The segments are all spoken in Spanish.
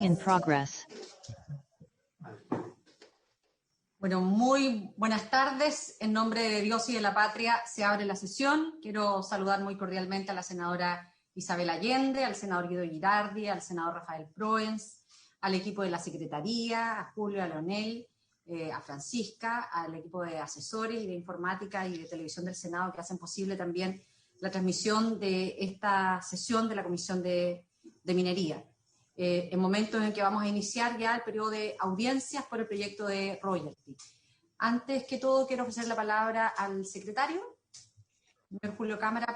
In progress. Bueno, muy buenas tardes. En nombre de Dios y de la patria se abre la sesión. Quiero saludar muy cordialmente a la senadora Isabel Allende, al senador Guido Girardi, al senador Rafael Proens, al equipo de la Secretaría, a Julio, a Leonel, a Francisca, al equipo de asesores y de informática y de televisión del Senado que hacen posible también la transmisión de esta sesión de la Comisión de Minería. En momentos en que vamos a iniciar ya el periodo de audiencias por el proyecto de royalty. Antes que todo, quiero ofrecer la palabra al secretario, señor Julio Cámara,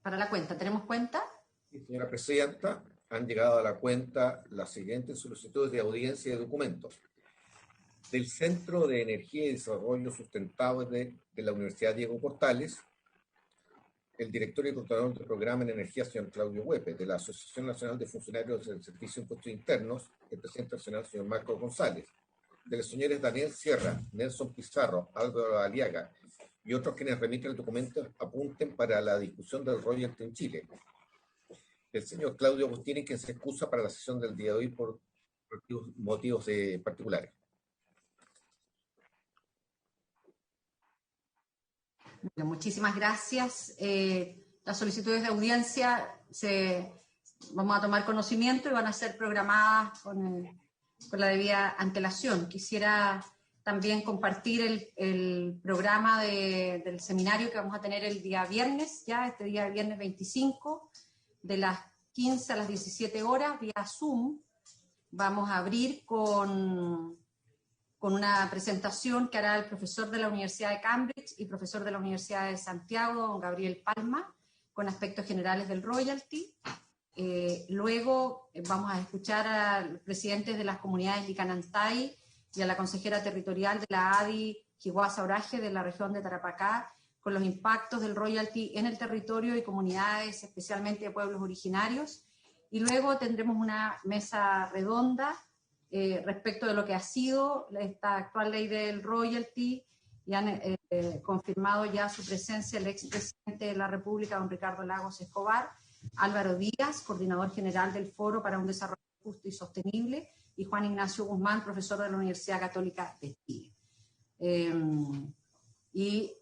para la cuenta. ¿Tenemos cuenta? Sí, señora presidenta, han llegado a la cuenta las siguientes solicitudes de audiencia de documentos. Del Centro de Energía y Desarrollo Sustentable de la Universidad Diego Portales, el director y coordinador del programa en energía, señor Claudio Huepe; de la Asociación Nacional de Funcionarios del Servicio de Impuestos Internos, el presidente nacional, señor Marco González; de los señores Daniel Sierra, Nelson Pizarro, Álvaro Aliaga y otros quienes remiten el documento apunten para la discusión del royalty en Chile; el señor Claudio Agostini, quien se excusa para la sesión del día de hoy por motivos particulares. Bueno, muchísimas gracias. Las solicitudes de audiencia vamos a tomar conocimiento y van a ser programadas con la debida antelación. Quisiera también compartir el programa del seminario que vamos a tener el día viernes, este día viernes 25, de las 15 a las 17 horas, vía Zoom. Vamos a abrir con una presentación que hará el profesor de la Universidad de Cambridge y profesor de la Universidad de Santiago, don Gabriel Palma, con aspectos generales del royalty. Luego vamos a escuchar a los presidentes de las comunidades Licanantay y a la consejera territorial de la ADI, Jiguasa Oraje, de la región de Tarapacá, con los impactos del royalty en el territorio y comunidades, especialmente de pueblos originarios. Y luego tendremos una mesa redonda respecto de lo que ha sido esta actual ley del royalty, y han confirmado ya su presencia el expresidente de la República, don Ricardo Lagos Escobar, Álvaro Díaz, coordinador general del Foro para un Desarrollo Justo y Sostenible, y Juan Ignacio Guzmán, profesor de la Universidad Católica de Chile. Y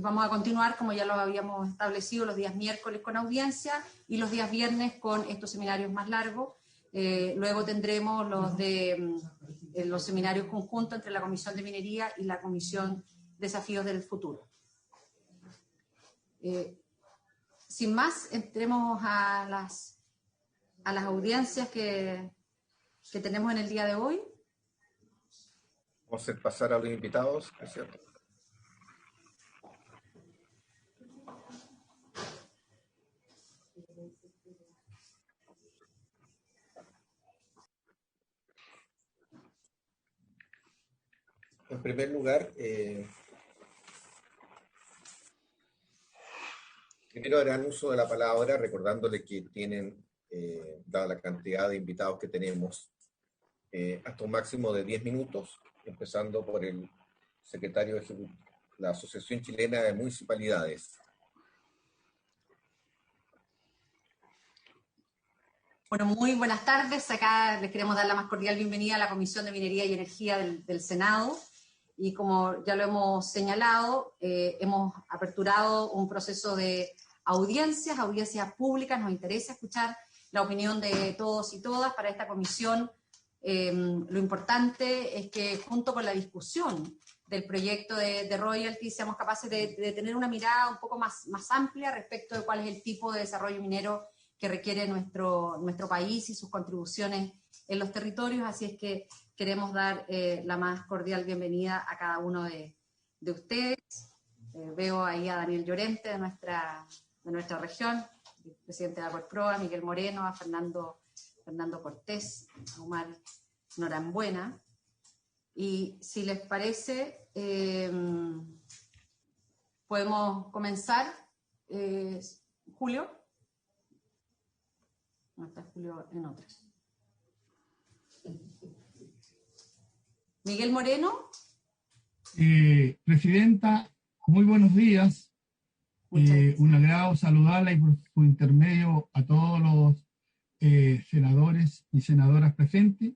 vamos a continuar, como ya lo habíamos establecido, los días miércoles con audiencia y los días viernes con estos seminarios más largos. Luego tendremos los seminarios conjuntos entre la Comisión de Minería y la Comisión Desafíos del Futuro. Sin más, entremos a las audiencias que tenemos en el día de hoy. Vamos a pasar a los invitados, ¿es cierto? En primer lugar, primero harán uso de la palabra recordándole que tienen, dada la cantidad de invitados que tenemos, hasta un máximo de 10 minutos, empezando por el secretario de la Asociación Chilena de Municipalidades. Bueno, muy buenas tardes. Acá les queremos dar la más cordial bienvenida a la Comisión de Minería y Energía del Senado. Y como ya lo hemos señalado, hemos aperturado un proceso de audiencias públicas. Nos interesa escuchar la opinión de todos y todas para esta comisión. Lo importante es que junto con la discusión del proyecto de royalty seamos capaces de tener una mirada un poco más amplia respecto de cuál es el tipo de desarrollo minero que requiere nuestro país y sus contribuciones en los territorios. Así es que queremos dar la más cordial bienvenida a cada uno de ustedes. Veo ahí a Daniel Llorente de nuestra región, el presidente de Acorpro, a Miguel Moreno, a Fernando Cortés, a Omar Norambuena. Y si les parece, podemos comenzar. Julio. No está Julio en otras. Miguel Moreno. Presidenta, muy buenos días. Un agrado saludarla y por su intermedio a todos los senadores y senadoras presentes.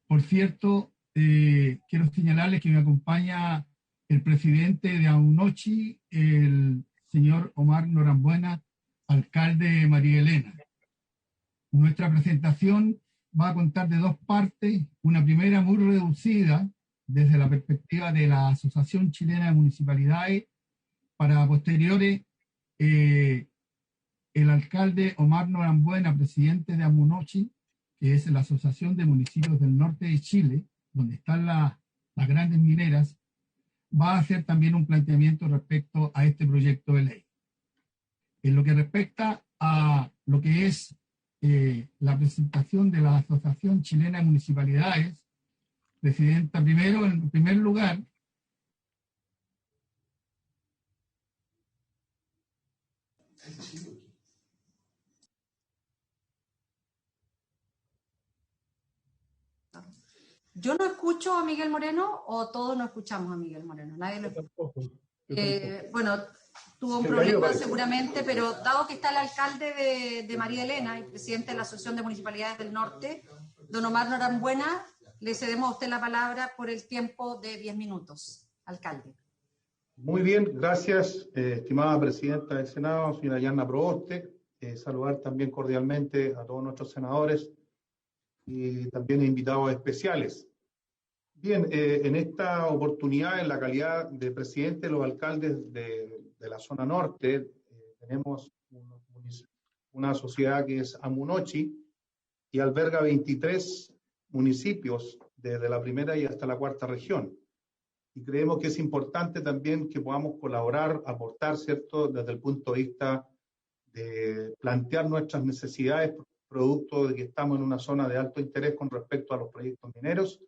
Por cierto, quiero señalarles que me acompaña el presidente de AUNOCHI, el señor Omar Norambuena, alcalde de María Elena. Nuestra presentación va a contar de dos partes, una primera muy reducida desde la perspectiva de la Asociación Chilena de Municipalidades, para posteriores el alcalde Omar Norambuena, presidente de AMUNOCHI, que es la Asociación de Municipios del Norte de Chile, donde están las grandes mineras, va a hacer también un planteamiento respecto a este proyecto de ley. En lo que respecta a lo que es la presentación de la Asociación Chilena de Municipalidades, presidenta, primero, en primer lugar, ¿Yo no escucho a Miguel Moreno o todos no escuchamos a Miguel Moreno? Nadie lo escucha. Bueno, tuvo un problema seguramente, pero dado que está el alcalde de María Elena y presidente de la Asociación de Municipalidades del Norte, don Omar Norambuena, le cedemos a usted la palabra por el tiempo de 10 minutos. Alcalde. Muy bien, gracias, estimada presidenta del Senado, señora Yanna Proboste. Saludar también cordialmente a todos nuestros senadores y también invitados especiales. Bien, en esta oportunidad, en la calidad de presidente de los alcaldes de la zona norte, tenemos una sociedad que es AMUNOCHI y alberga 23 municipios desde la primera y hasta la cuarta región. Y creemos que es importante también que podamos colaborar, aportar, ¿cierto?, desde el punto de vista de plantear nuestras necesidades, producto de que estamos en una zona de alto interés con respecto a los proyectos mineros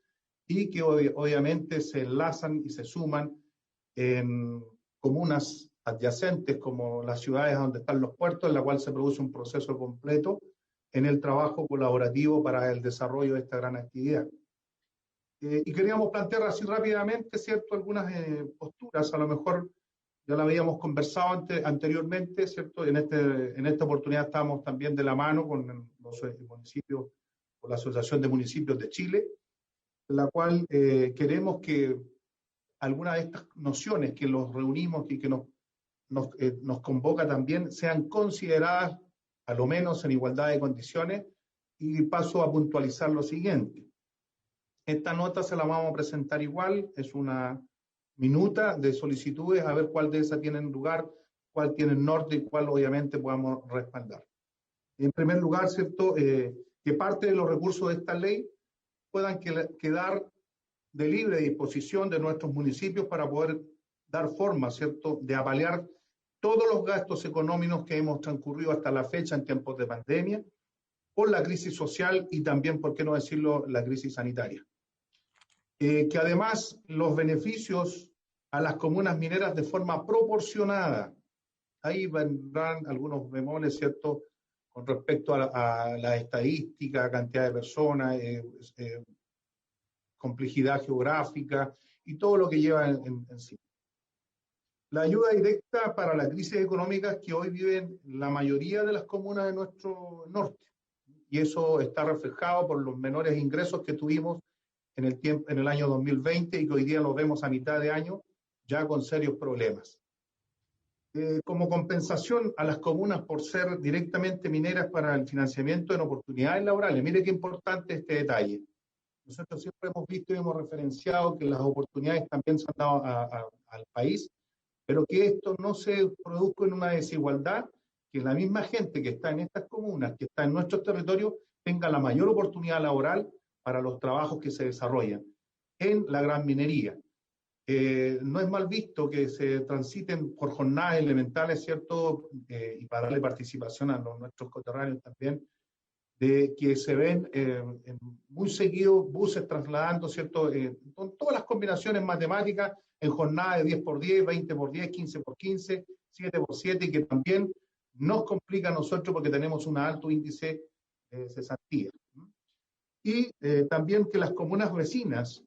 y que obviamente se enlazan y se suman en comunas adyacentes como las ciudades donde están los puertos, en la cual se produce un proceso completo en el trabajo colaborativo para el desarrollo de esta gran actividad. Y queríamos plantear así rápidamente, ¿cierto?, algunas posturas, a lo mejor ya la habíamos conversado anteriormente, ¿cierto? En esta oportunidad estamos también de la mano con los municipios, con la Asociación de Municipios de Chile, en la cual queremos que algunas de estas nociones que los reunimos y que nos convoca también sean consideradas, a lo menos en igualdad de condiciones, y paso a puntualizar lo siguiente. Esta nota se la vamos a presentar igual, es una minuta de solicitudes, a ver cuál de esas tienen lugar, cuál tiene norte y cuál obviamente podamos respaldar. En primer lugar, ¿cierto?, que parte de los recursos de esta ley puedan quedar de libre disposición de nuestros municipios para poder dar forma, ¿cierto?, de apalear todos los gastos económicos que hemos transcurrido hasta la fecha en tiempos de pandemia, por la crisis social y también, por qué no decirlo, la crisis sanitaria. Que además los beneficios a las comunas mineras de forma proporcionada, ahí vendrán algunos bemoles, ¿cierto?, con respecto a la estadística, cantidad de personas, complejidad geográfica y todo lo que lleva en sí. La ayuda directa para la crisis económica que hoy viven la mayoría de las comunas de nuestro norte, y eso está reflejado por los menores ingresos que tuvimos en el año 2020 y que hoy día los vemos a mitad de año ya con serios problemas. Como compensación a las comunas por ser directamente mineras para el financiamiento en oportunidades laborales. Mire qué importante este detalle. Nosotros siempre hemos visto y hemos referenciado que las oportunidades también se han dado al país, pero que esto no se produzca en una desigualdad, que la misma gente que está en estas comunas, que está en nuestros territorios, tenga la mayor oportunidad laboral para los trabajos que se desarrollan en la gran minería. No es mal visto que se transiten por jornadas elementales, ¿cierto? Y para darle participación a nuestros coterráneos también, de que se ven muy seguido buses trasladando, ¿cierto? Con todas las combinaciones matemáticas en jornadas de 10 por 10, 20 por 10, 15 por 15, 7 por 7, y que también nos complica a nosotros porque tenemos un alto índice de cesantía. Y también que las comunas vecinas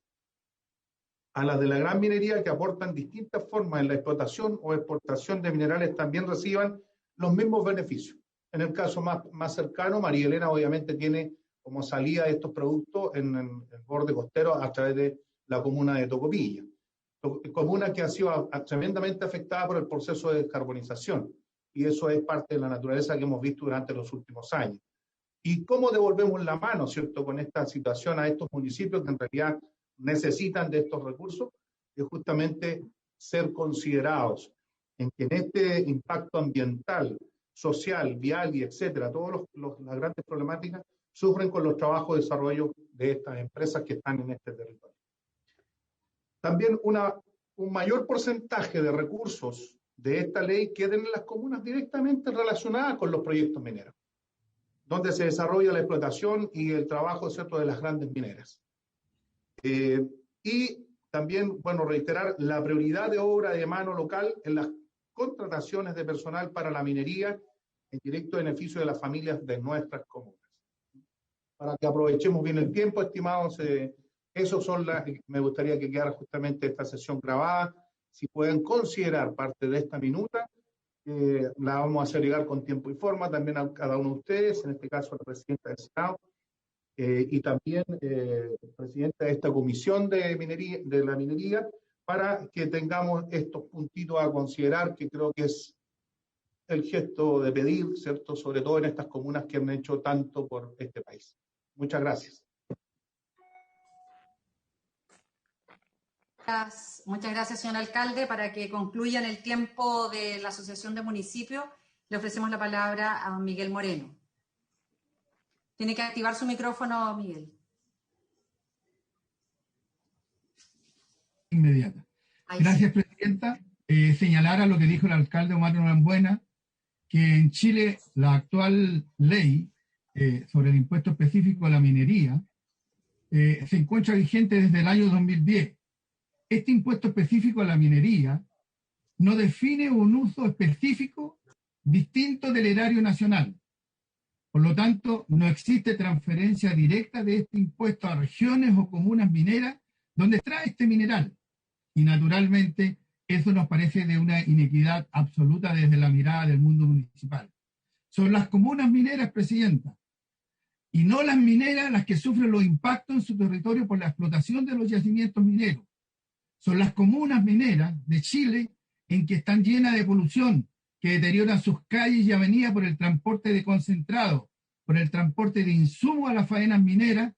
a las de la gran minería, que aportan distintas formas en la explotación o exportación de minerales, también reciban los mismos beneficios. En el caso más cercano, María Elena obviamente tiene como salida estos productos en el borde costero a través de la comuna de Tocopilla, comuna que ha sido tremendamente afectada por el proceso de descarbonización, y eso es parte de la naturaleza que hemos visto durante los últimos años. ¿Y cómo devolvemos la mano, cierto, con esta situación a estos municipios que en realidad necesitan de estos recursos? Es justamente ser considerados en que en este impacto ambiental, social, vial y etcétera, todas las grandes problemáticas sufren con los trabajos de desarrollo de estas empresas que están en este territorio. También un mayor porcentaje de recursos de esta ley queden en las comunas directamente relacionadas con los proyectos mineros, donde se desarrolla la explotación y el trabajo, ¿cierto?, de las grandes mineras. Y también, bueno, reiterar la prioridad de obra de mano local en las contrataciones de personal para la minería en directo beneficio de las familias de nuestras comunas. Para que aprovechemos bien el tiempo, estimados, esos son me gustaría que quedara justamente esta sesión grabada. Si pueden considerar parte de esta minuta, la vamos a hacer llegar con tiempo y forma también a cada uno de ustedes, en este caso a la presidenta del Senado, y también presidenta de esta comisión de la minería, para que tengamos estos puntitos a considerar, que creo que es el gesto de pedir, ¿cierto?, sobre todo en estas comunas que han hecho tanto por este país. Muchas gracias. Muchas gracias, señor alcalde. Para que concluyan el tiempo de la Asociación de Municipios, le ofrecemos la palabra a don Miguel Moreno. Tiene que activar su micrófono, Miguel. Inmediata. Gracias, presidenta. Señalar a lo que dijo el alcalde Omar Norambuena, que en Chile la actual ley sobre el impuesto específico a la minería se encuentra vigente desde el año 2010. Este impuesto específico a la minería no define un uso específico distinto del erario nacional. Por lo tanto, no existe transferencia directa de este impuesto a regiones o comunas mineras donde extrae este mineral. Y naturalmente, eso nos parece de una inequidad absoluta desde la mirada del mundo municipal. Son las comunas mineras, presidenta, y no las mineras las que sufren los impactos en su territorio por la explotación de los yacimientos mineros. Son las comunas mineras de Chile en que están llenas de polución, que deterioran sus calles y avenidas por el transporte de concentrado, por el transporte de insumos a las faenas mineras,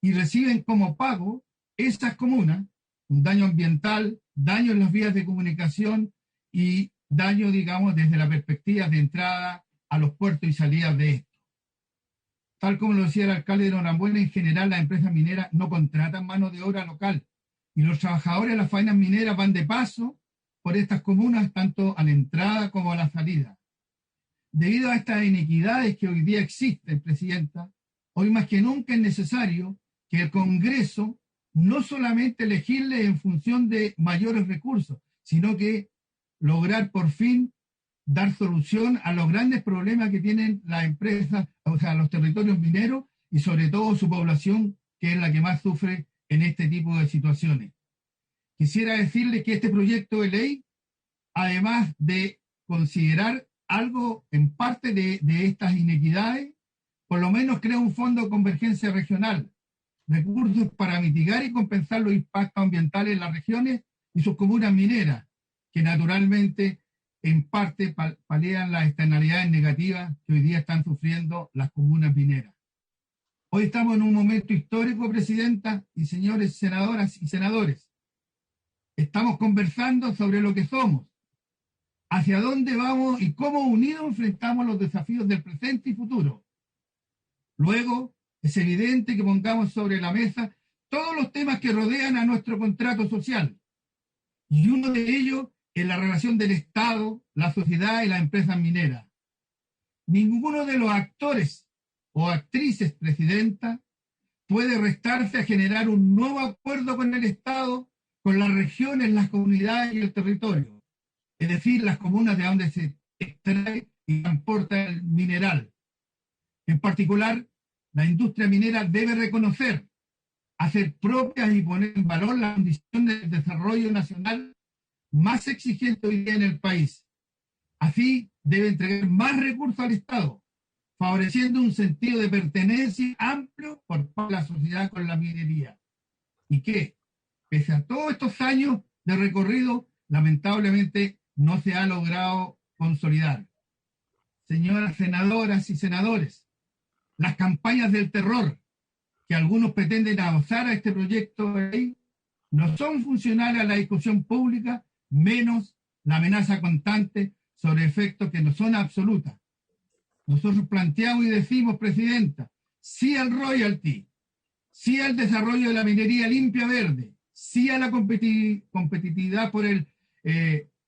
y reciben como pago esas comunas un daño ambiental, daño en las vías de comunicación y daño, digamos, desde la perspectiva de entrada a los puertos y salidas de esto. Tal como lo decía el alcalde de Norambuena, en general las empresas mineras no contratan mano de obra local y los trabajadores de las faenas mineras van de paso por estas comunas tanto a la entrada como a la salida. Debido a estas inequidades que hoy día existen, presidenta, hoy más que nunca es necesario que el Congreso no solamente legisle en función de mayores recursos, sino que lograr por fin dar solución a los grandes problemas que tienen las empresas, o sea, los territorios mineros y sobre todo su población, que es la que más sufre en este tipo de situaciones. Quisiera decirles que este proyecto de ley, además de considerar algo en parte de estas inequidades, por lo menos crea un fondo de convergencia regional, recursos para mitigar y compensar los impactos ambientales en las regiones y sus comunas mineras, que naturalmente en parte palian las externalidades negativas que hoy día están sufriendo las comunas mineras. Hoy estamos en un momento histórico, presidenta y señores senadoras y senadores. Estamos conversando sobre lo que somos, hacia dónde vamos y cómo unidos enfrentamos los desafíos del presente y futuro. Luego, es evidente que pongamos sobre la mesa todos los temas que rodean a nuestro contrato social. Y uno de ellos es la relación del Estado, la sociedad y las empresas mineras. Ninguno de los actores o actrices, presidenta, puede restarse a generar un nuevo acuerdo con el Estado, con las regiones, las comunidades y el territorio. Es decir, las comunas de donde se extrae y transporta el mineral. En particular, la industria minera debe reconocer, hacer propias y poner en valor las condiciones de desarrollo nacional más exigentes hoy día en el país. Así, debe entregar más recursos al Estado, favoreciendo un sentido de pertenencia amplio por parte de la sociedad con la minería. Y que, pese a todos estos años de recorrido, lamentablemente no se ha logrado consolidar. Señoras senadoras y senadores, las campañas del terror que algunos pretenden adosar a este proyecto de ley no son funcionales a la discusión pública, menos la amenaza constante sobre efectos que no son absolutas. Nosotros planteamos y decimos, Presidenta, sí al royalty, sí al desarrollo de la minería limpia verde, sí a la competitividad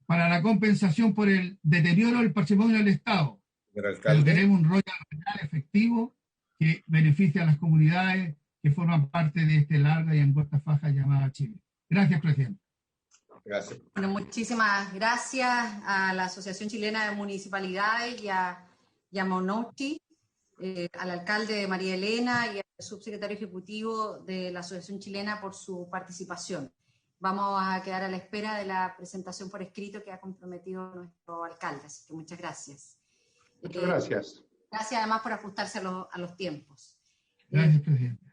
para la compensación por el deterioro del patrimonio del Estado. Pero queremos un royalty real efectivo que beneficie a las comunidades que forman parte de esta larga y angosta faja llamada Chile. Gracias, Presidente. Gracias. Bueno, muchísimas gracias a la Asociación Chilena de Municipalidades y a Monocchi, al alcalde María Elena y al subsecretario ejecutivo de la Asociación Chilena por su participación. Vamos a quedar a la espera de la presentación por escrito que ha comprometido nuestro alcalde, así que muchas gracias. Muchas gracias. Gracias además por ajustarse a los tiempos. Gracias, Presidente.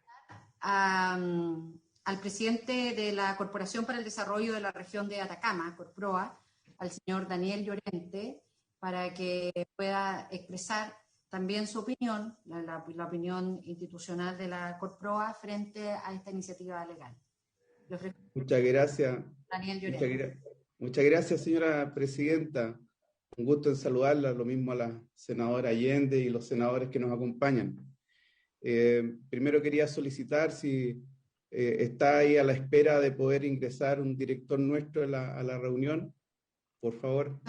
Al presidente de la Corporación para el Desarrollo de la Región de Atacama, Corproa, al señor Daniel Llorente, para que pueda expresar también su opinión, la opinión institucional de la Corproa frente a esta iniciativa legal. Muchas gracias. Daniel Llorente. Muchas gracias, señora presidenta. Un gusto en saludarla, lo mismo a la senadora Allende y los senadores que nos acompañan. Primero quería solicitar si está ahí a la espera de poder ingresar un director nuestro a la reunión, por favor.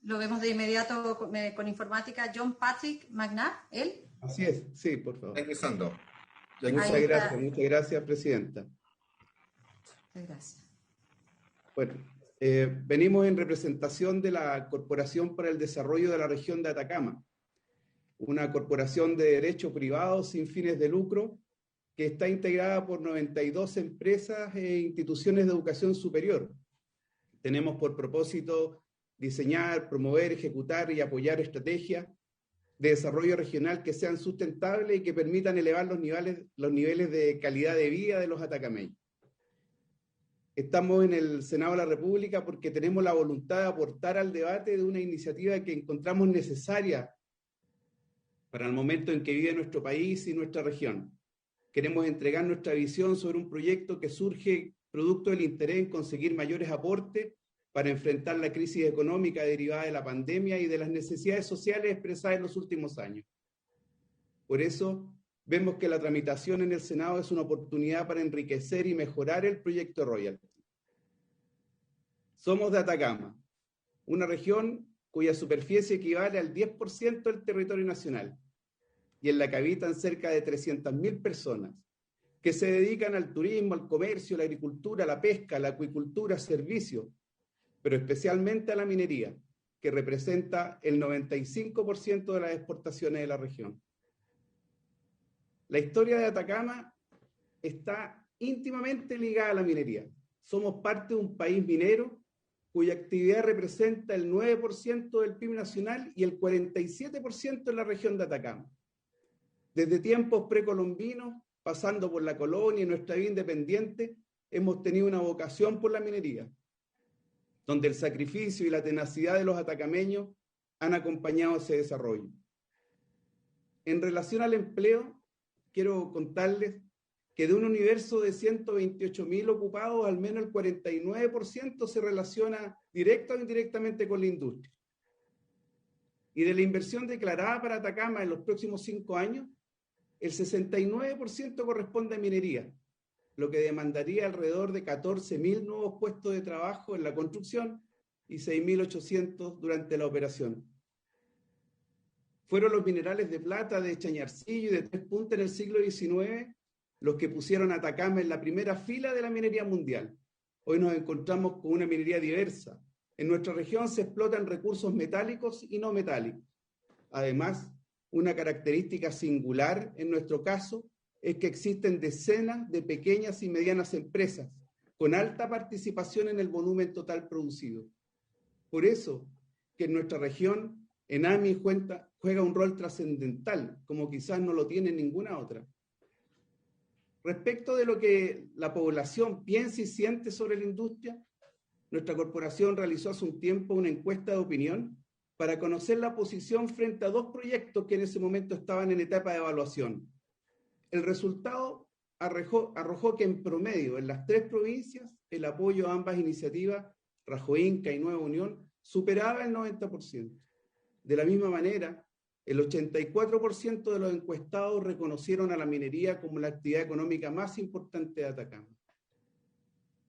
Lo vemos de inmediato con informática. John Patrick McNabb, ¿él? Así es, sí, por favor. Está ingresando. Muchas gracias, presidenta. Muchas gracias. Bueno, venimos en representación de la Corporación para el Desarrollo de la Región de Atacama, una corporación de derecho privado sin fines de lucro que está integrada por 92 empresas e instituciones de educación superior. Tenemos por propósito diseñar, promover, ejecutar y apoyar estrategias de desarrollo regional que sean sustentables y que permitan elevar los niveles de calidad de vida de los atacameños. Estamos en el Senado de la República porque tenemos la voluntad de aportar al debate de una iniciativa que encontramos necesaria para el momento en que vive nuestro país y nuestra región. Queremos entregar nuestra visión sobre un proyecto que surge producto del interés en conseguir mayores aportes para enfrentar la crisis económica derivada de la pandemia y de las necesidades sociales expresadas en los últimos años. Por eso, vemos que la tramitación en el Senado es una oportunidad para enriquecer y mejorar el proyecto Royalty. Somos de Atacama, una región cuya superficie equivale al 10% del territorio nacional y en la que habitan cerca de 300.000 personas que se dedican al turismo, al comercio, la agricultura, la pesca, la acuicultura, servicios, pero especialmente a la minería, que representa el 95% de las exportaciones de la región. La historia de Atacama está íntimamente ligada a la minería. Somos parte de un país minero cuya actividad representa el 9% del PIB nacional y el 47% en la región de Atacama. Desde tiempos precolombinos, pasando por la colonia y nuestra vida independiente, hemos tenido una vocación por la minería, donde el sacrificio y la tenacidad de los atacameños han acompañado ese desarrollo. En relación al empleo, quiero contarles que de un universo de 128.000 ocupados, al menos el 49% se relaciona directa o indirectamente con la industria. Y de la inversión declarada para Atacama en los próximos 5 años, el 69% corresponde a minería, lo que demandaría alrededor de 14.000 nuevos puestos de trabajo en la construcción y 6.800 durante la operación. Fueron los minerales de plata, de Chañarcillo y de Tres Puntas en el siglo XIX los que pusieron a Atacama en la primera fila de la minería mundial. Hoy nos encontramos con una minería diversa. En nuestra región se explotan recursos metálicos y no metálicos. Además, una característica singular en nuestro caso es que existen decenas de pequeñas y medianas empresas con alta participación en el volumen total producido. Por eso que en nuestra región ENAMI juega un rol trascendental, como quizás no lo tiene ninguna otra. Respecto de lo que la población piensa y siente sobre la industria, nuestra corporación realizó hace un tiempo una encuesta de opinión para conocer la posición frente a dos proyectos que en ese momento estaban en etapa de evaluación. El resultado arrojó que en promedio en las tres provincias el apoyo a ambas iniciativas, Rajo Inca y Nueva Unión, superaba el 90%. De la misma manera, el 84% de los encuestados reconocieron a la minería como la actividad económica más importante de Atacama.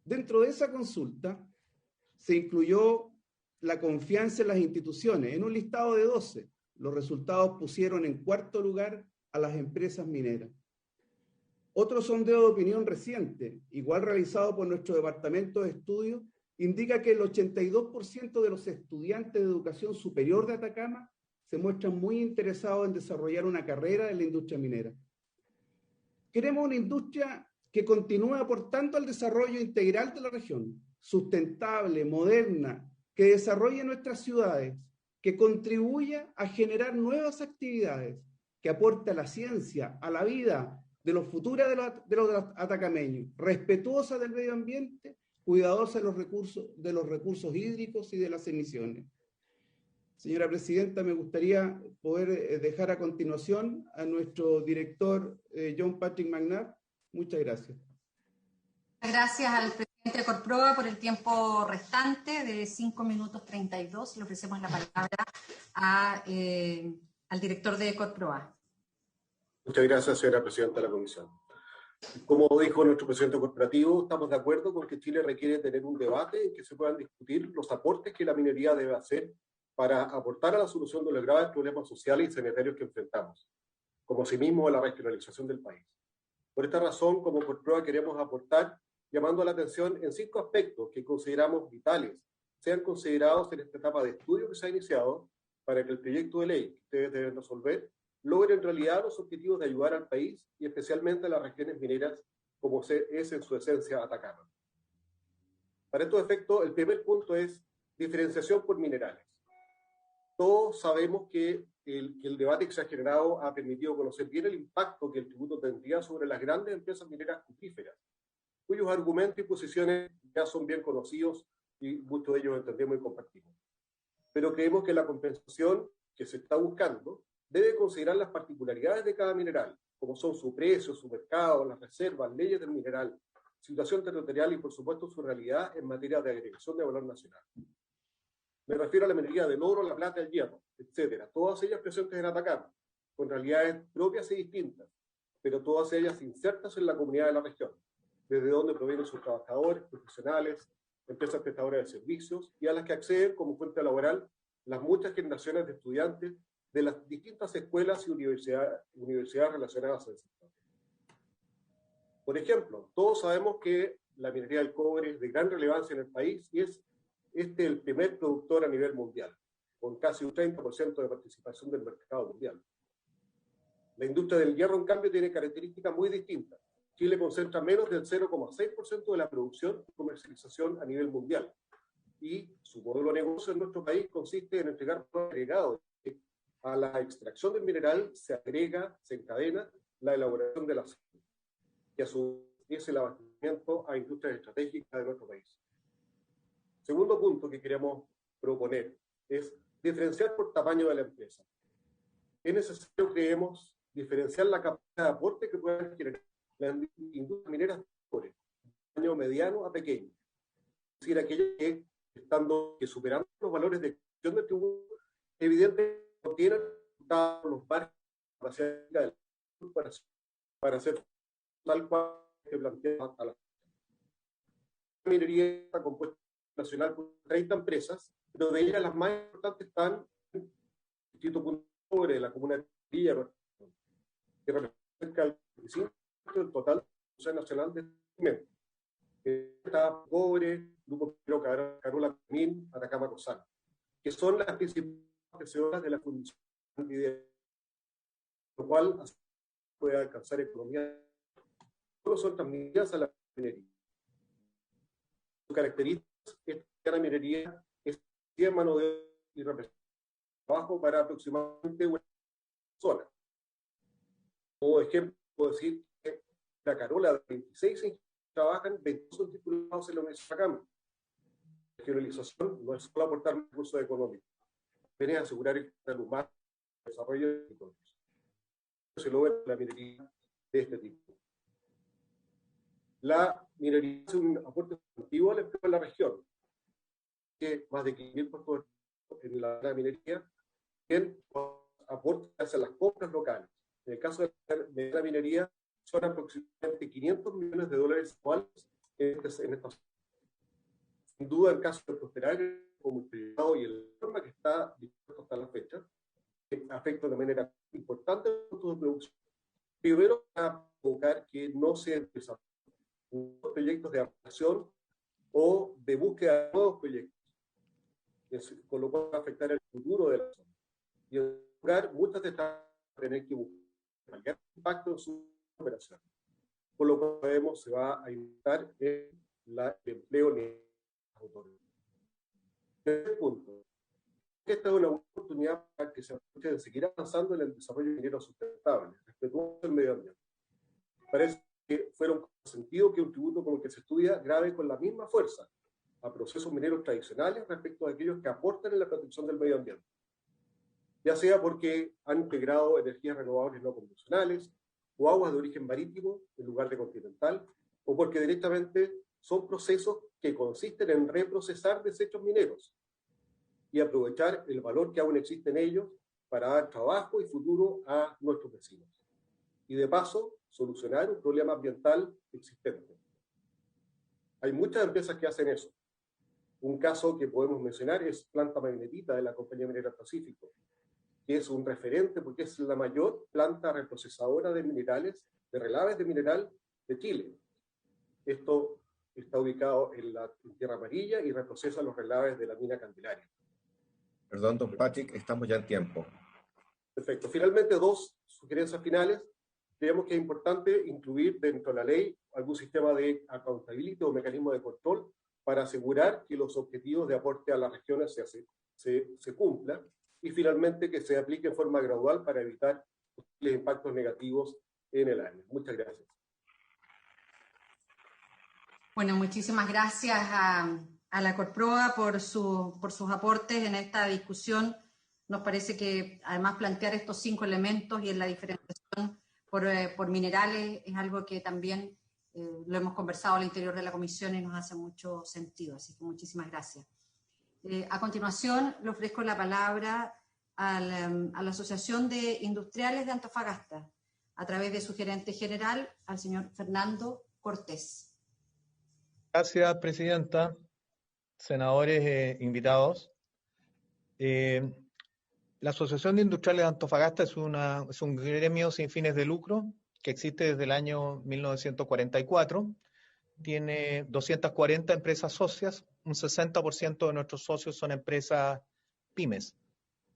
Dentro de esa consulta se incluyó la confianza en las instituciones. En un listado de 12, los resultados pusieron en cuarto lugar a las empresas mineras. Otro sondeo de opinión reciente, igual realizado por nuestro departamento de estudio, indica que el 82% de los estudiantes de educación superior de Atacama se muestran muy interesados en desarrollar una carrera en la industria minera. Queremos una industria que continúe aportando al desarrollo integral de la región, sustentable, moderna, que desarrolle nuestras ciudades, que contribuya a generar nuevas actividades, que aporte a la ciencia, a la vida de los futuros de los atacameños, respetuosa del medio ambiente, cuidadosa de los recursos hídricos y de las emisiones. Señora Presidenta, me gustaría poder dejar a continuación a nuestro director John Patrick McNabb. Muchas gracias. Gracias al presidente de Corproa por el tiempo restante de 5 minutos 32. Le ofrecemos la palabra al director de Corproa. Muchas gracias, señora presidenta de la comisión. Como dijo nuestro presidente corporativo, estamos de acuerdo con que Chile requiere tener un debate en que se puedan discutir los aportes que la minería debe hacer para aportar a la solución de los graves problemas sociales y sanitarios que enfrentamos, como asimismo a la regionalización del país. Por esta razón, como Corproa queremos aportar llamando la atención en 5 aspectos que consideramos vitales, sean considerados en esta etapa de estudio que se ha iniciado para que el proyecto de ley que ustedes deben resolver logre en realidad los objetivos de ayudar al país y especialmente a las regiones mineras como es en su esencia Atacama. Para estos efectos, el primer punto es diferenciación por minerales. Todos sabemos que el debate que se ha generado ha permitido conocer bien el impacto que el tributo tendría sobre las grandes empresas mineras cupríferas, cuyos argumentos y posiciones ya son bien conocidos y muchos de ellos entendemos y compartimos. Pero creemos que la compensación que se está buscando debe considerar las particularidades de cada mineral, como son su precio, su mercado, las reservas, leyes del mineral, situación territorial y, por supuesto, su realidad en materia de agregación de valor nacional. Me refiero a la minería del oro, la plata, el hierro, etcétera, todas ellas presentes en Atacama, con realidades propias y distintas, pero todas ellas insertas en la comunidad de la región, desde donde provienen sus trabajadores, profesionales, empresas prestadoras de servicios y a las que acceden como fuente laboral las muchas generaciones de estudiantes de las distintas escuelas y universidades relacionadas al sector. Por ejemplo, todos sabemos que la minería del cobre es de gran relevancia en el país y es el primer productor a nivel mundial, con casi un 30% de participación del mercado mundial. La industria del hierro, en cambio, tiene características muy distintas. Chile concentra menos del 0,6% de la producción y comercialización a nivel mundial. Y su modelo de negocio en nuestro país consiste en entregar valor agregado. A la extracción del mineral se agrega, se encadena la elaboración de la aceite, y a su vez el abastecimiento a industrias estratégicas de nuestro país. Segundo punto que queremos proponer es diferenciar por tamaño de la empresa. Es necesario, creemos, diferenciar la capacidad de aporte que pueden generar las industrias mineras de cobre, de tamaño mediano a pequeño. Es decir, aquellas que superando los valores de extracción del tributo, evidentemente no tienen los márgenes de capacidad para hacer tal cual se plantea a la minería está compuesta nacional por 30 empresas, pero de ellas las más importantes están en el Distrito Punta Cobre, la comuna de Villa, que representa el 25% del total de la producción nacional de alimentos. Está Cobre, Grupo Minero Carola Min, Atacama Cosana, que son las principales accionistas de la Fundación Antidiabetes, lo cual puede alcanzar economía. Solo son transmitidas a la minería. Sus características es que la minería es de mano de obra y representa trabajo para aproximadamente una persona. Como ejemplo, puedo decir que la Carola de 26 trabajan, 22 son titulados en la Universidad de Cambridge. La regionalización no es solo aportar recursos económicos, también es asegurar el capital humano, el desarrollo de territorios. Se logra la minería de este tipo. La minería es un aporte sustantivo al empleo en la región, que más de 5.000 puestos en la minería, bien aporte hacia las compras locales. En el caso de la minería, son aproximadamente $500 millones anuales en esta. Sin duda, el caso de prosperar como el privado y el forma que está dispuesto hasta la fecha, afecta de manera importante los costos de producción. Primero, a provocar que no se desarrollen proyectos de ampliación o de búsqueda de nuevos proyectos, con lo cual va a afectar el futuro de la zona. Y en lugar, muchas de estas van a tener que buscar impacto en su operación. Por lo cual se va a impactar en el empleo en las autoridades. Tercer punto. Esta es una oportunidad para que se aproveche de seguir avanzando en el desarrollo minero sustentable, respetuoso del medio ambiente. Parece que fuera un sentido que un tributo como el que se estudia grave con la misma fuerza a procesos mineros tradicionales respecto a aquellos que aportan en la protección del medio ambiente. Ya sea porque han integrado energías renovables no convencionales o aguas de origen marítimo en lugar de continental, o porque directamente son procesos que consisten en reprocesar desechos mineros y aprovechar el valor que aún existe en ellos para dar trabajo y futuro a nuestros vecinos. Y de paso, solucionar un problema ambiental existente. Hay muchas empresas que hacen eso. Un caso que podemos mencionar es Planta Magnetita de la Compañía Minera Pacífico, que es un referente porque es la mayor planta reprocesadora de minerales, de relaves de mineral de Chile. Esto está ubicado en la Tierra Amarilla y reprocesa los relaves de la mina Candelaria. Perdón, don Patrick, estamos ya en tiempo. Perfecto. Finalmente, dos sugerencias finales. Creemos que es importante incluir dentro de la ley algún sistema de accountability o mecanismo de control para asegurar que los objetivos de aporte a las regiones se cumplan, y finalmente que se aplique en forma gradual para evitar los impactos negativos en el área. Muchas gracias. Bueno, muchísimas gracias a la Corproa por sus aportes en esta discusión. Nos parece que además plantear estos 5 elementos y en la diferenciación por minerales es algo que también lo hemos conversado al interior de la comisión y nos hace mucho sentido. Así que muchísimas gracias. A continuación, le ofrezco la palabra a la Asociación de Industriales de Antofagasta, a través de su gerente general, al señor Fernando Cortés. Gracias, presidenta. Senadores invitados. La Asociación de Industriales de Antofagasta es un gremio sin fines de lucro que existe desde el año 1944. Tiene 240 empresas socias, un 60% de nuestros socios son empresas pymes,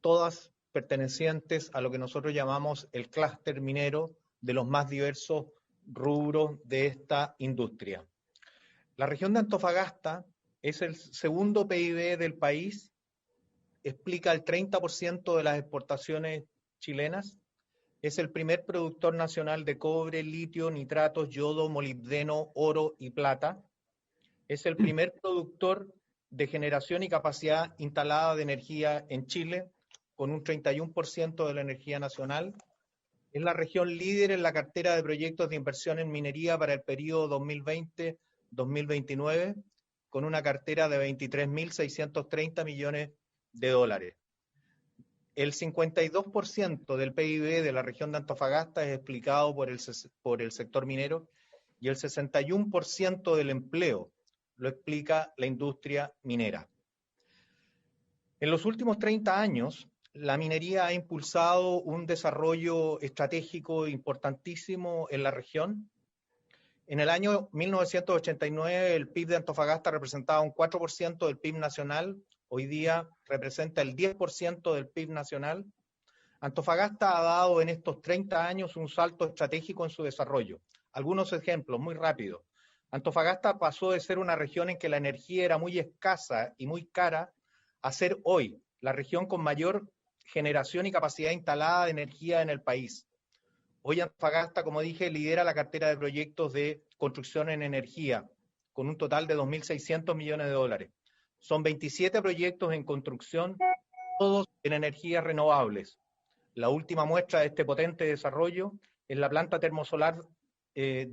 todas pertenecientes a lo que nosotros llamamos el clúster minero de los más diversos rubros de esta industria. La región de Antofagasta es el segundo PIB del país, explica el 30% de las exportaciones chilenas, es el primer productor nacional de cobre, litio, nitratos, yodo, molibdeno, oro y plata, es el primer productor de generación y capacidad instalada de energía en Chile, con un 31% de la energía nacional, es la región líder en la cartera de proyectos de inversión en minería para el periodo 2020-2029, con una cartera de 23.630 millones de dólares. El 52% del PIB de la región de Antofagasta es explicado por el sector minero y el 61% del empleo lo explica la industria minera. En los últimos 30 años, la minería ha impulsado un desarrollo estratégico importantísimo en la región. En el año 1989, el PIB de Antofagasta representaba un 4% del PIB nacional. Hoy día representa el 10% del PIB nacional. Antofagasta ha dado en estos 30 años un salto estratégico en su desarrollo. Algunos ejemplos, muy rápido. Antofagasta pasó de ser una región en que la energía era muy escasa y muy cara a ser hoy la región con mayor generación y capacidad instalada de energía en el país. Hoy Antofagasta, como dije, lidera la cartera de proyectos de construcción en energía, con un total de 2.600 millones de dólares. Son 27 proyectos en construcción, todos en energías renovables. La última muestra de este potente desarrollo es la planta termosolar que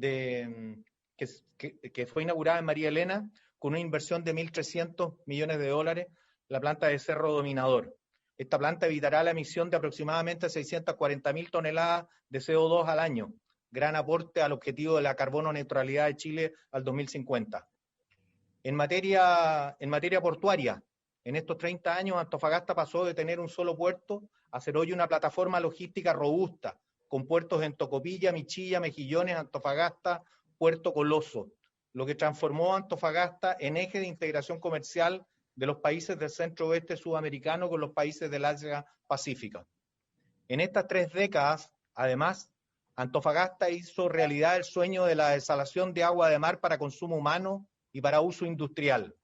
fue inaugurada en María Elena, con una inversión de 1.300 millones de dólares, la planta de Cerro Dominador. Esta planta evitará la emisión de aproximadamente 640.000 toneladas de CO2 al año, gran aporte al objetivo de la carbono neutralidad de Chile al 2050. En materia portuaria, en estos 30 años Antofagasta pasó de tener un solo puerto a ser hoy una plataforma logística robusta, con puertos en Tocopilla, Michilla, Mejillones, Antofagasta, Puerto Coloso, lo que transformó a Antofagasta en eje de integración comercial de los países del centro-oeste sudamericano con los países del Asia Pacífica. En estas 3 décadas, además, Antofagasta hizo realidad el sueño de la desalación de agua de mar para consumo humano y para uso industrial.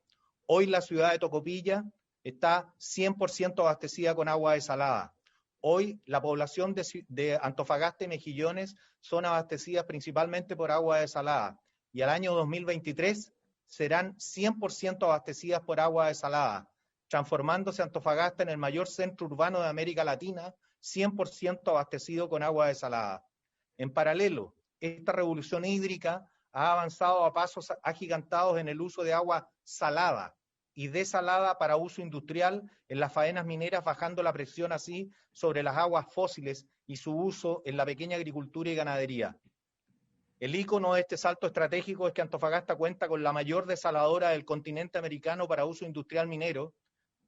Hoy la ciudad de Tocopilla está 100% abastecida con agua desalada. Hoy la población de Antofagasta y Mejillones son abastecidas principalmente por agua desalada, y al año 2023 serán 100% abastecidas por agua desalada, transformándose Antofagasta en el mayor centro urbano de América Latina, 100% abastecido con agua desalada. En paralelo, esta revolución hídrica ha avanzado a pasos agigantados en el uso de agua salada y desalada para uso industrial en las faenas mineras, bajando la presión así sobre las aguas fósiles y su uso en la pequeña agricultura y ganadería. El ícono de este salto estratégico es que Antofagasta cuenta con la mayor desaladora del continente americano para uso industrial minero,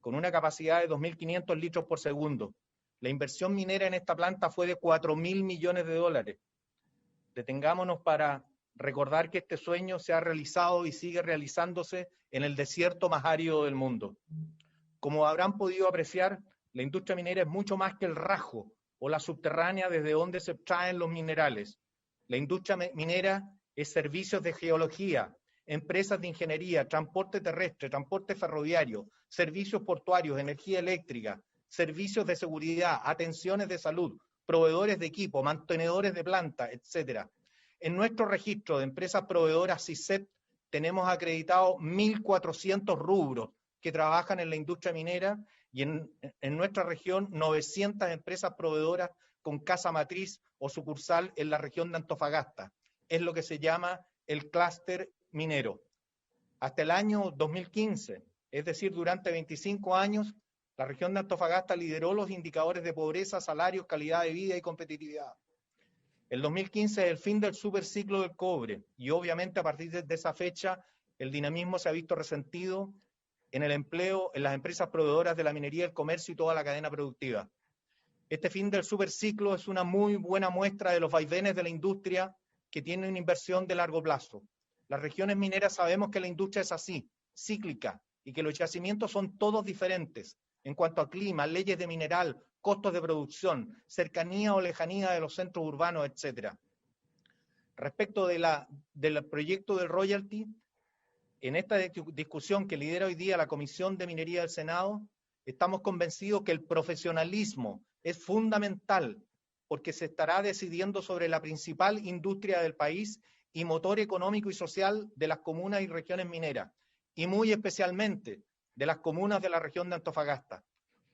con una capacidad de 2.500 litros por segundo. La inversión minera en esta planta fue de 4.000 millones de dólares. Detengámonos para recordar que este sueño se ha realizado y sigue realizándose en el desierto más árido del mundo. Como habrán podido apreciar, la industria minera es mucho más que el rajo o la subterránea desde donde se extraen los minerales. La industria minera es servicios de geología, empresas de ingeniería, transporte terrestre, transporte ferroviario, servicios portuarios, energía eléctrica, servicios de seguridad, atenciones de salud, proveedores de equipo, mantenedores de planta, etc. En nuestro registro de empresas proveedoras CISEP tenemos acreditados 1.400 rubros que trabajan en la industria minera, y en nuestra región 900 empresas proveedoras con casa matriz o sucursal en la región de Antofagasta. Es lo que se llama el clúster minero. Hasta el año 2015, es decir, durante 25 años, la región de Antofagasta lideró los indicadores de pobreza, salarios, calidad de vida y competitividad. El 2015 es el fin del superciclo del cobre, y obviamente a partir de esa fecha el dinamismo se ha visto resentido en el empleo, en las empresas proveedoras de la minería, el comercio y toda la cadena productiva. Este fin del superciclo es una muy buena muestra de los vaivenes de la industria que tiene una inversión de largo plazo. Las regiones mineras sabemos que la industria es así, cíclica, y que los yacimientos son todos diferentes en cuanto a clima, leyes de mineral, costos de producción, cercanía o lejanía de los centros urbanos, etc. Respecto del proyecto del royalty, en esta discusión que lidera hoy día la Comisión de Minería del Senado, estamos convencidos que el profesionalismo es fundamental, porque se estará decidiendo sobre la principal industria del país y motor económico y social de las comunas y regiones mineras, y muy especialmente de las comunas de la región de Antofagasta.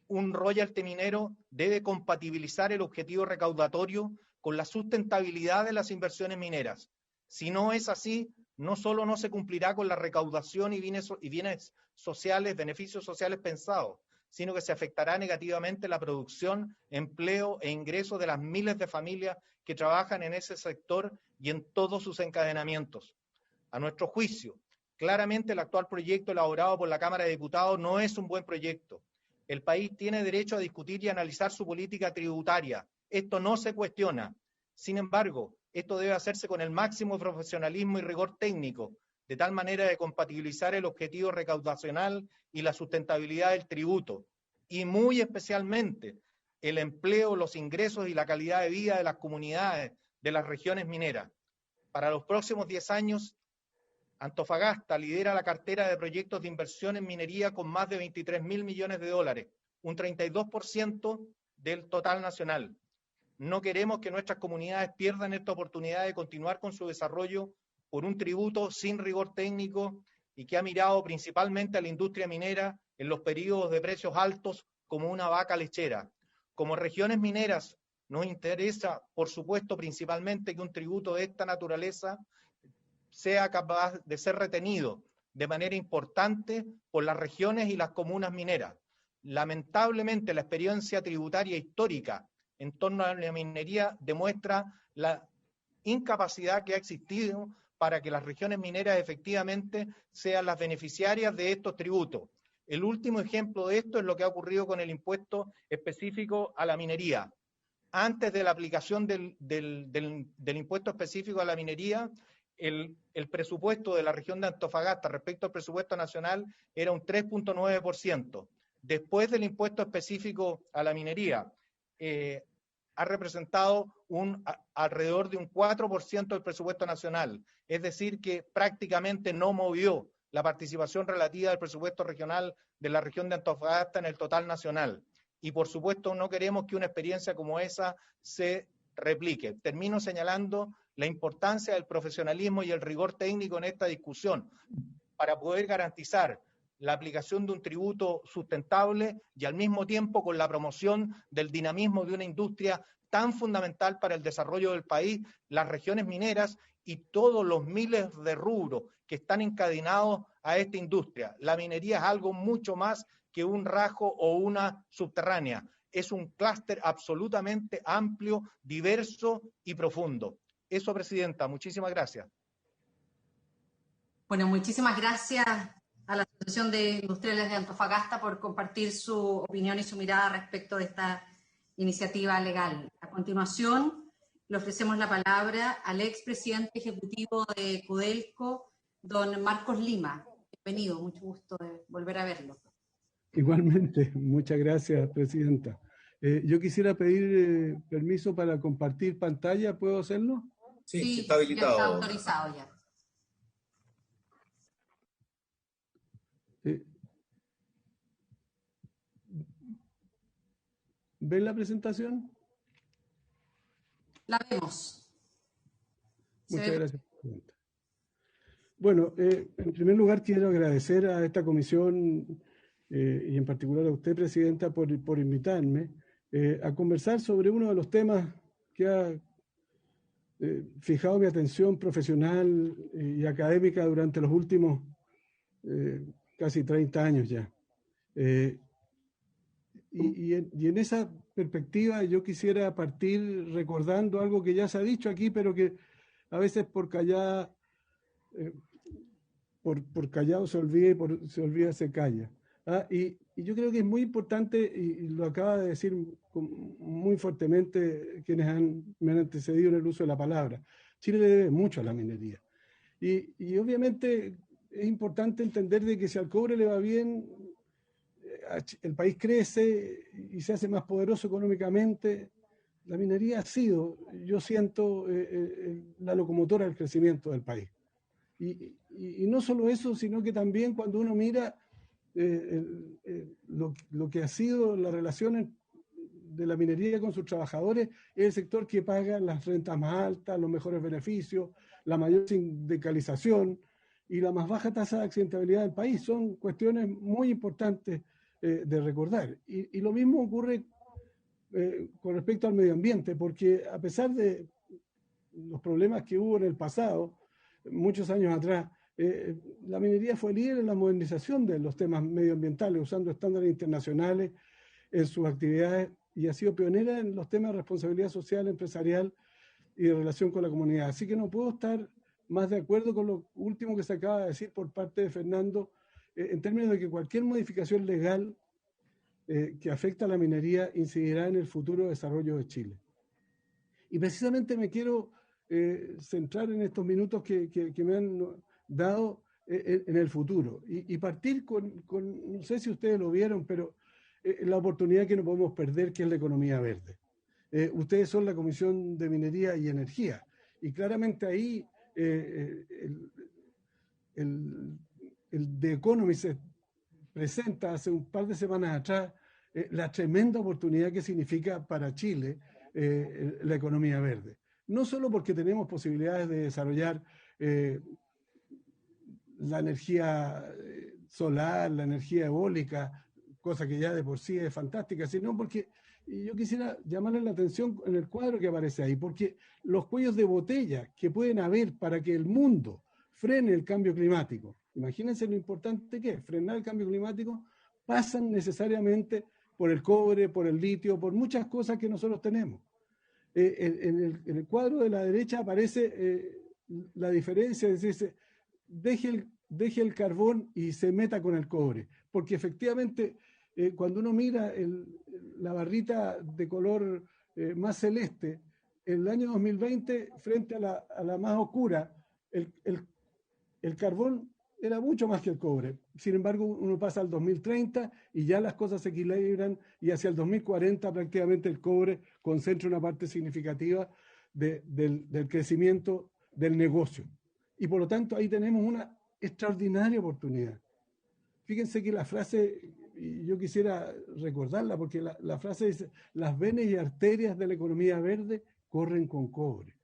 Un royalty minero debe compatibilizar el objetivo recaudatorio con la sustentabilidad de las inversiones mineras. Si no es así, no solo no se cumplirá con la recaudación y bienes sociales, beneficios sociales pensados, sino que se afectará negativamente la producción, empleo e ingresos de las miles de familias que trabajan en ese sector y en todos sus encadenamientos. A nuestro juicio, claramente el actual proyecto elaborado por la Cámara de Diputados no es un buen proyecto. El país tiene derecho a discutir y analizar su política tributaria. Esto no se cuestiona. Sin embargo, esto debe hacerse con el máximo profesionalismo y rigor técnico, de tal manera de compatibilizar el objetivo recaudacional y la sustentabilidad del tributo, y muy especialmente el empleo, los ingresos y la calidad de vida de las comunidades de las regiones mineras. Para los próximos 10 años, Antofagasta lidera la cartera de proyectos de inversión en minería con más de 23.000 millones de dólares, un 32% del total nacional. No queremos que nuestras comunidades pierdan esta oportunidad de continuar con su desarrollo por un tributo sin rigor técnico y que ha mirado principalmente a la industria minera en los periodos de precios altos como una vaca lechera. Como regiones mineras, nos interesa, por supuesto, principalmente que un tributo de esta naturaleza sea capaz de ser retenido de manera importante por las regiones y las comunas mineras. Lamentablemente, la experiencia tributaria histórica en torno a la minería demuestra la incapacidad que ha existido para que las regiones mineras efectivamente sean las beneficiarias de estos tributos. El último ejemplo de esto es lo que ha ocurrido con el impuesto específico a la minería. Antes de la aplicación del impuesto específico a la minería, el presupuesto de la región de Antofagasta respecto al presupuesto nacional era un 3.9%. Después del impuesto específico a la minería, ha representado alrededor de un 4% del presupuesto nacional. Es decir, que prácticamente no movió la participación relativa del presupuesto regional de la región de Antofagasta en el total nacional. Y por supuesto no queremos que una experiencia como esa se replique. Termino señalando la importancia del profesionalismo y el rigor técnico en esta discusión para poder garantizar la aplicación de un tributo sustentable y al mismo tiempo con la promoción del dinamismo de una industria tan fundamental para el desarrollo del país, las regiones mineras y todos los miles de rubros que están encadenados a esta industria. La minería es algo mucho más que un rajo o una subterránea. Es un clúster absolutamente amplio, diverso y profundo. Eso, Presidenta. Muchísimas gracias. Bueno, muchísimas gracias a la Asociación de Industriales de Antofagasta por compartir su opinión y su mirada respecto de esta iniciativa legal. A continuación, le ofrecemos la palabra al expresidente ejecutivo de Codelco, don Marcos Lima. Bienvenido, mucho gusto de volver a verlo. Igualmente, muchas gracias, Presidenta. Yo quisiera pedir permiso para compartir pantalla, ¿puedo hacerlo? Sí, está habilitado. Ya está autorizado ya. ¿Ven la presentación? La vemos. Muchas gracias, Presidenta. Bueno, en primer lugar quiero agradecer a esta comisión y en particular a usted, Presidenta, por invitarme a conversar sobre uno de los temas que ha fijado mi atención profesional y académica durante los últimos casi 30 años ya. Y en esa perspectiva yo quisiera partir recordando algo que ya se ha dicho aquí, pero que a veces por callado se olvida, se calla. Y yo creo que es muy importante, y lo acaba de decir muy fuertemente quienes me han antecedido en el uso de la palabra, Chile le debe mucho a la minería. Y obviamente es importante entender de que si al cobre le va bien, el país crece y se hace más poderoso económicamente. La minería ha sido, yo siento, la locomotora del crecimiento del país. Y no solo eso, sino que también cuando uno mira lo que ha sido la relación de la minería con sus trabajadores, es el sector que paga las rentas más altas, los mejores beneficios, la mayor sindicalización y la más baja tasa de accidentabilidad del país. Son cuestiones muy importantes de recordar. Y lo mismo ocurre con respecto al medio ambiente, porque a pesar de los problemas que hubo en el pasado, muchos años atrás, la minería fue líder en la modernización de los temas medioambientales, usando estándares internacionales en sus actividades, y ha sido pionera en los temas de responsabilidad social, empresarial y de relación con la comunidad. Así que no puedo estar más de acuerdo con lo último que se acaba de decir por parte de Fernando, en términos de que cualquier modificación legal que afecta a la minería incidirá en el futuro desarrollo de Chile. Y precisamente me quiero centrar en estos minutos que me han dado en el futuro y partir con, no sé si ustedes lo vieron, pero la oportunidad que no podemos perder, que es la economía verde. Ustedes son la Comisión de Minería y Energía, y claramente ahí el The Economist se presenta hace un par de semanas atrás la tremenda oportunidad que significa para Chile la economía verde. No solo porque tenemos posibilidades de desarrollar la energía solar, la energía eólica, cosa que ya de por sí es fantástica, sino porque yo quisiera llamarle la atención en el cuadro que aparece ahí, porque los cuellos de botella que pueden haber para que el mundo frene el cambio climático, imagínense lo importante que es frenar el cambio climático, pasan necesariamente por el cobre, por el litio, por muchas cosas que nosotros tenemos. En el cuadro de la derecha aparece la diferencia, es decir, deje el carbón y se meta con el cobre, porque efectivamente cuando uno mira la barrita de color más celeste, en el año 2020, frente a la más oscura, el carbón era mucho más que el cobre. Sin embargo, uno pasa al 2030 y ya las cosas se equilibran y hacia el 2040 prácticamente el cobre concentra una parte significativa del crecimiento del negocio. Y por lo tanto ahí tenemos una extraordinaria oportunidad. Fíjense que la frase, y yo quisiera recordarla, porque la frase dice, las venas y arterias de la economía verde corren con cobre.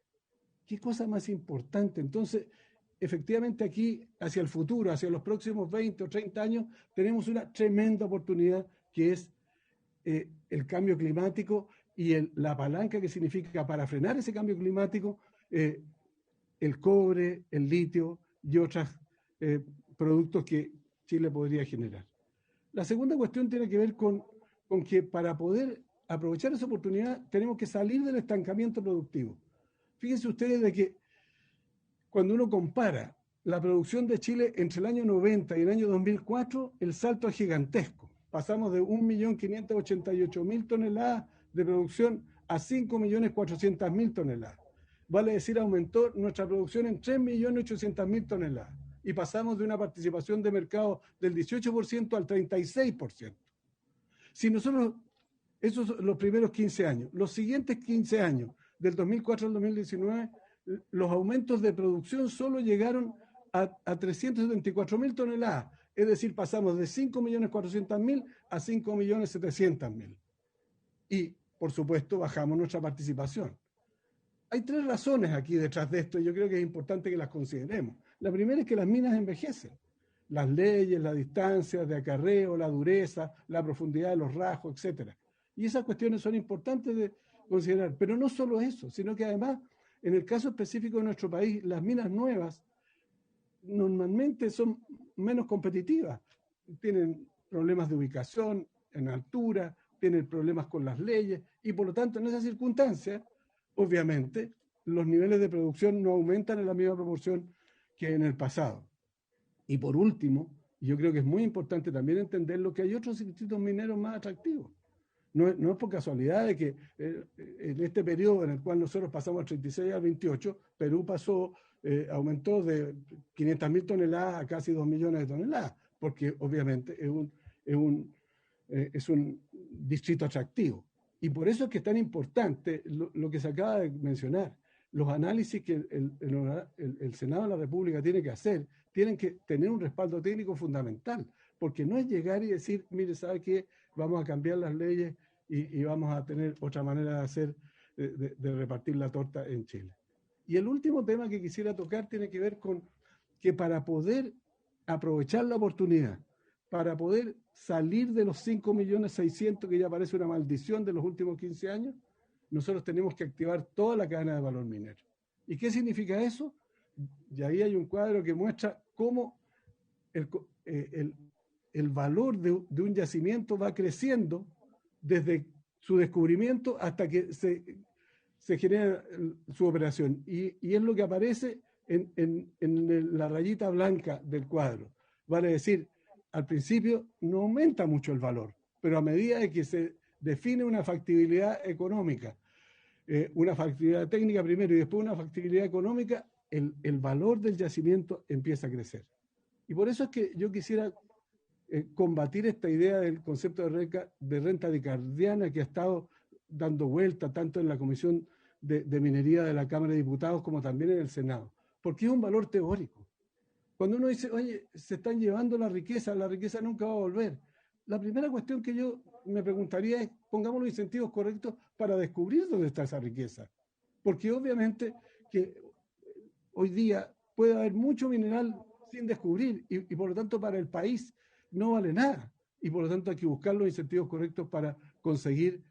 ¿Qué cosa más importante? Entonces, efectivamente aquí, hacia el futuro, hacia los próximos 20 o 30 años, tenemos una tremenda oportunidad que es el cambio climático y la palanca que significa para frenar ese cambio climático, el cobre, el litio y otros productos que Chile podría generar. La segunda cuestión tiene que ver con que para poder aprovechar esa oportunidad tenemos que salir del estancamiento productivo. Fíjense ustedes de que cuando uno compara la producción de Chile entre el año 90 y el año 2004, el salto es gigantesco. Pasamos de 1.588.000 toneladas de producción a 5.400.000 toneladas. Vale decir, aumentó nuestra producción en 3.800.000 toneladas. Y pasamos de una participación de mercado del 18% al 36%. Si nosotros, esos son los primeros 15 años, los siguientes 15 años, del 2004 al 2019, los aumentos de producción solo llegaron a 374.000 toneladas. Es decir, pasamos de 5.400.000 a 5.700.000. Y, por supuesto, bajamos nuestra participación. Hay tres razones aquí detrás de esto y yo creo que es importante que las consideremos. La primera es que las minas envejecen. Las leyes, la distancia de acarreo, la dureza, la profundidad de los rajos, etc. Y esas cuestiones son importantes de considerar. Pero no solo eso, sino que además, en el caso específico de nuestro país, las minas nuevas normalmente son menos competitivas. Tienen problemas de ubicación, en altura, tienen problemas con las leyes y por lo tanto en esas circunstancias, obviamente, los niveles de producción no aumentan en la misma proporción que en el pasado. Y por último, yo creo que es muy importante también entenderlo, que hay otros distritos mineros más atractivos. No es por casualidad de que en este periodo en el cual nosotros pasamos al 36 al 28, Perú aumentó de 500.000 toneladas a casi 2 millones de toneladas, porque obviamente es un distrito atractivo. Y por eso es que es tan importante lo que se acaba de mencionar. Los análisis que el Senado de la República tiene que hacer, tienen que tener un respaldo técnico fundamental, porque no es llegar y decir, mire, ¿sabe qué? Vamos a cambiar las leyes y vamos a tener otra manera de hacer, de repartir la torta en Chile. Y el último tema que quisiera tocar tiene que ver con que para poder aprovechar la oportunidad, para poder salir de los 5.600.000 que ya parece una maldición de los últimos 15 años, nosotros tenemos que activar toda la cadena de valor minero. ¿Y qué significa eso? Y ahí hay un cuadro que muestra cómo el valor de un yacimiento va creciendo desde su descubrimiento hasta que se genera su operación. Y es lo que aparece en la rayita blanca del cuadro. Vale decir, al principio no aumenta mucho el valor, pero a medida de que se define una factibilidad económica, una factibilidad técnica primero y después una factibilidad económica, el valor del yacimiento empieza a crecer. Y por eso es que yo quisiera combatir esta idea del concepto de renta dicardiana que ha estado dando vuelta tanto en la Comisión de Minería de la Cámara de Diputados como también en el Senado, porque es un valor teórico. Cuando uno dice, oye, se están llevando la riqueza nunca va a volver. la primera cuestión que yo me preguntaría es, pongamos los incentivos correctos para descubrir dónde está esa riqueza. Porque obviamente que hoy día puede haber mucho mineral sin descubrir y por lo tanto para el país no vale nada. Y por lo tanto hay que buscar los incentivos correctos para conseguir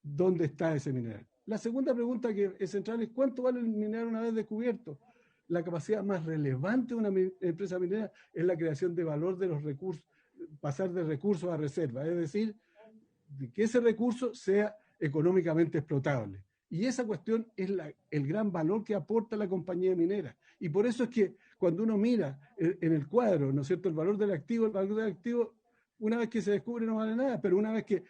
dónde está ese mineral. La segunda pregunta que es central es ¿cuánto vale el mineral una vez descubierto? La capacidad más relevante de una empresa minera es la creación de valor de los recursos, pasar de recursos a reserva, es decir, que ese recurso sea económicamente explotable. Y esa cuestión es el gran valor que aporta la compañía minera. Y por eso es que cuando uno mira en el cuadro, ¿no es cierto?, el valor del activo, una vez que se descubre no vale nada, pero una vez que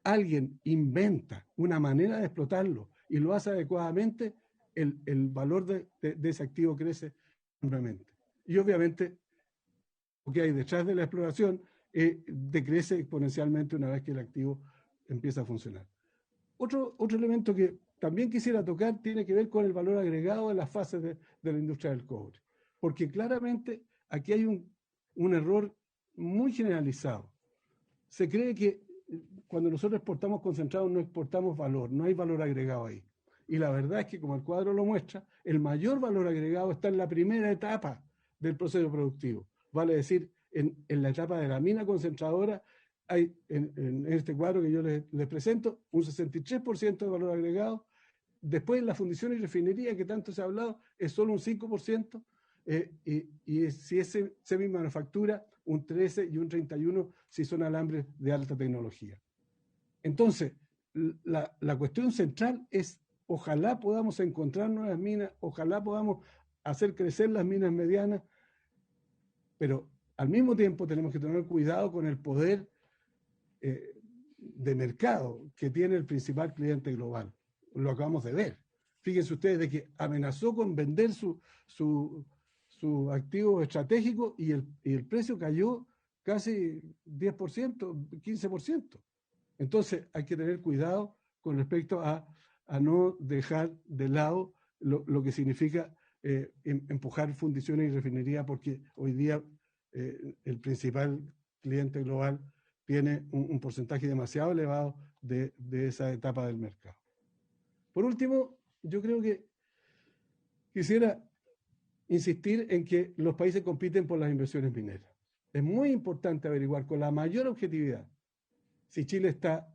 alguien inventa una manera de explotarlo y lo hace adecuadamente, el valor de ese activo crece enormemente. Y obviamente lo que hay detrás de la exploración decrece exponencialmente una vez que el activo empieza a funcionar. Otro elemento que también quisiera tocar tiene que ver con el valor agregado de las fases de la industria del cobre, porque claramente aquí hay un error muy generalizado. Se cree que cuando nosotros exportamos concentrados no exportamos valor, no hay valor agregado ahí. Y la verdad es que, como el cuadro lo muestra, el mayor valor agregado está en la primera etapa del proceso productivo. Vale decir, en la etapa de la mina concentradora, hay en este cuadro que yo les presento un 63% de valor agregado. Después, en la fundición y refinería, que tanto se ha hablado, es solo un 5%. Y si es semi-manufactura, un 13 y un 31 si son alambres de alta tecnología. Entonces, la cuestión central es, ojalá podamos encontrar nuevas minas, ojalá podamos hacer crecer las minas medianas, pero al mismo tiempo tenemos que tener cuidado con el poder de mercado que tiene el principal cliente global. Lo acabamos de ver. Fíjense ustedes de que amenazó con vender su activo estratégico y el precio cayó casi 10%, 15%. Entonces hay que tener cuidado con respecto a no dejar de lado lo que significa empujar fundiciones y refinería, porque hoy día el principal cliente global tiene un porcentaje demasiado elevado de esa etapa del mercado. Por último, yo creo que quisiera insistir en que los países compiten por las inversiones mineras. Es muy importante averiguar con la mayor objetividad si Chile está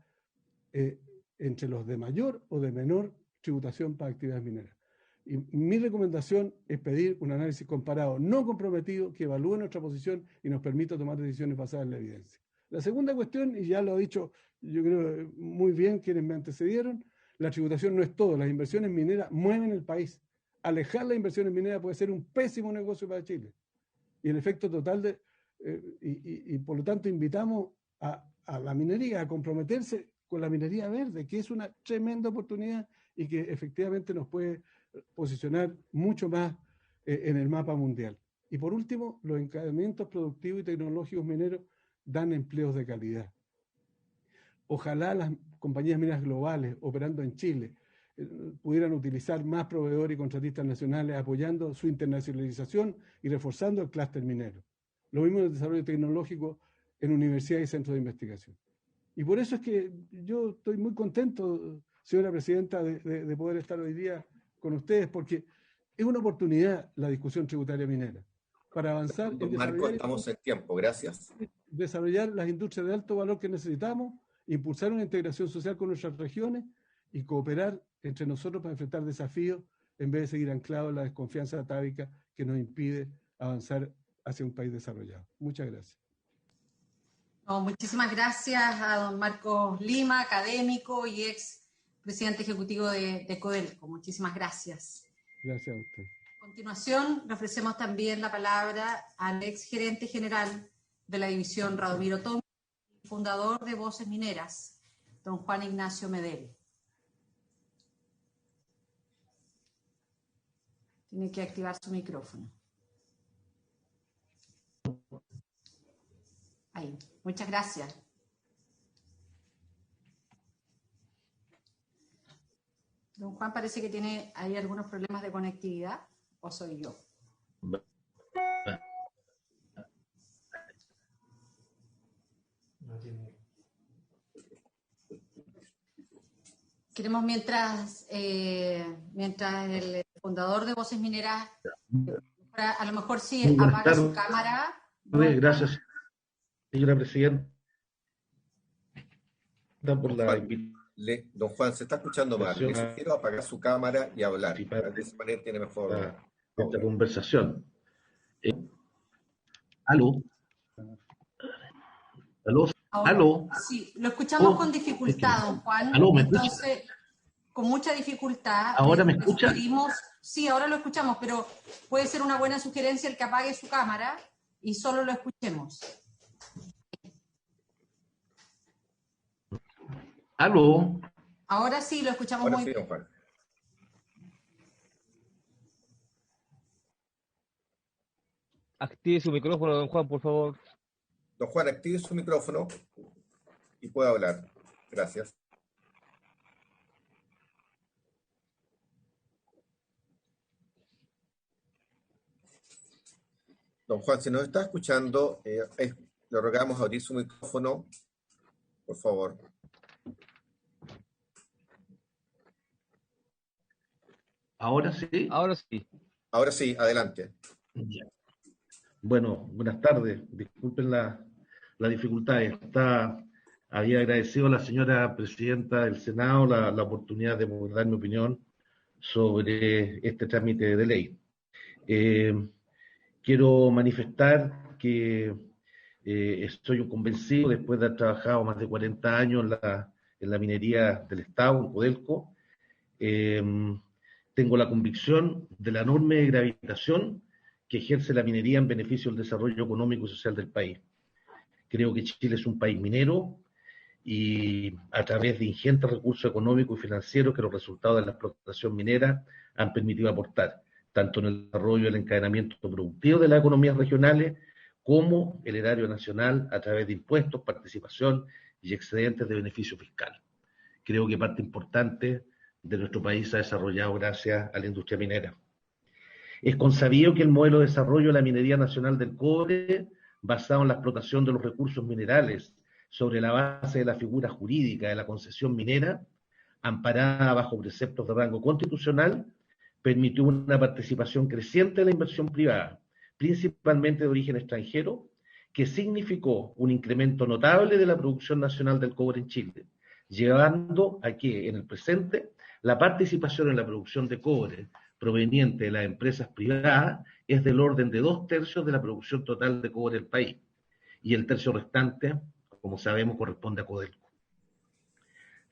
entre los de mayor o de menor tributación para actividades mineras. Y mi recomendación es pedir un análisis comparado no comprometido que evalúe nuestra posición y nos permita tomar decisiones basadas en la evidencia. La segunda cuestión, y ya lo ha dicho yo creo muy bien quienes me antecedieron, la tributación no es todo, las inversiones mineras mueven el país. Alejar las inversiones mineras puede ser un pésimo negocio para Chile. Y el efecto total y por lo tanto invitamos a la minería a comprometerse con la minería verde, que es una tremenda oportunidad y que efectivamente nos puede posicionar mucho más en el mapa mundial. Y por último, los encadenamientos productivos y tecnológicos mineros dan empleos de calidad. Ojalá las compañías mineras globales operando en Chile pudieran utilizar más proveedores y contratistas nacionales apoyando su internacionalización y reforzando el clúster minero. Lo mismo en el desarrollo tecnológico en universidades y centros de investigación. Y por eso es que yo estoy muy contento, señora presidenta, de poder estar hoy día con ustedes, porque es una oportunidad la discusión tributaria minera para avanzar en Marco, estamos en tiempo, gracias. Desarrollar las industrias de alto valor que necesitamos, impulsar una integración social con nuestras regiones y cooperar entre nosotros para enfrentar desafíos en vez de seguir anclados en la desconfianza atávica que nos impide avanzar hacia un país desarrollado. Muchas gracias. No, muchísimas gracias a don Marcos Lima, académico y ex presidente ejecutivo de Codelco. Muchísimas gracias. Gracias a usted. A continuación, le ofrecemos también la palabra al ex gerente general de la división Radomiro Tomi, fundador de Voces Mineras, don Juan Ignacio Medel. Tiene que activar su micrófono. Ahí. Muchas gracias. Don Juan parece que tiene ahí algunos problemas de conectividad, ¿o soy yo? Esperemos mientras el fundador de Voces Mineras, a lo mejor sí apaga su cámara. Gracias, señora presidenta, por la invitación. Don Juan, se está escuchando mal. Le sugiero apagar su cámara y hablar. De esa manera tiene mejor esta conversación. ¿Aló? ¿Aló? Ahora, ¿Aló? Sí, lo escuchamos con dificultad, don Juan. ¿Aló, me Entonces, con mucha dificultad. ¿Ahora me escucha? Sí, ahora lo escuchamos, pero puede ser una buena sugerencia el que apague su cámara y solo lo escuchemos. ¿Aló? Ahora sí, lo escuchamos Ahora muy sí, bien. don Juan. Active su micrófono, don Juan, por favor. Don Juan, active su micrófono y puede hablar. Gracias. Don Juan, si nos está escuchando, le rogamos abrir su micrófono, por favor. ¿Ahora sí? Ahora sí. Ahora sí, adelante. Ya. Bueno, buenas tardes. Disculpen la dificultad. Había agradecido a la señora presidenta del Senado la oportunidad de poder dar mi opinión sobre este trámite de ley. Quiero manifestar que estoy un convencido, después de haber trabajado más de 40 años en la minería del Estado, en Codelco, tengo la convicción de la enorme gravitación que ejerce la minería en beneficio del desarrollo económico y social del país. Creo que Chile es un país minero y a través de ingentes recursos económicos y financieros que los resultados de la explotación minera han permitido aportar, tanto en el desarrollo y el encadenamiento productivo de las economías regionales, como el erario nacional a través de impuestos, participación y excedentes de beneficio fiscal. Creo que parte importante de nuestro país se ha desarrollado gracias a la industria minera. Es consabido que el modelo de desarrollo de la minería nacional del cobre, basado en la explotación de los recursos minerales sobre la base de la figura jurídica de la concesión minera, amparada bajo preceptos de rango constitucional, permitió una participación creciente de la inversión privada, principalmente de origen extranjero, que significó un incremento notable de la producción nacional del cobre en Chile, llevando a que, en el presente, la participación en la producción de cobre proveniente de las empresas privadas es del orden de 2/3 de la producción total de cobre del país, y el tercio restante, como sabemos, corresponde a Codelco.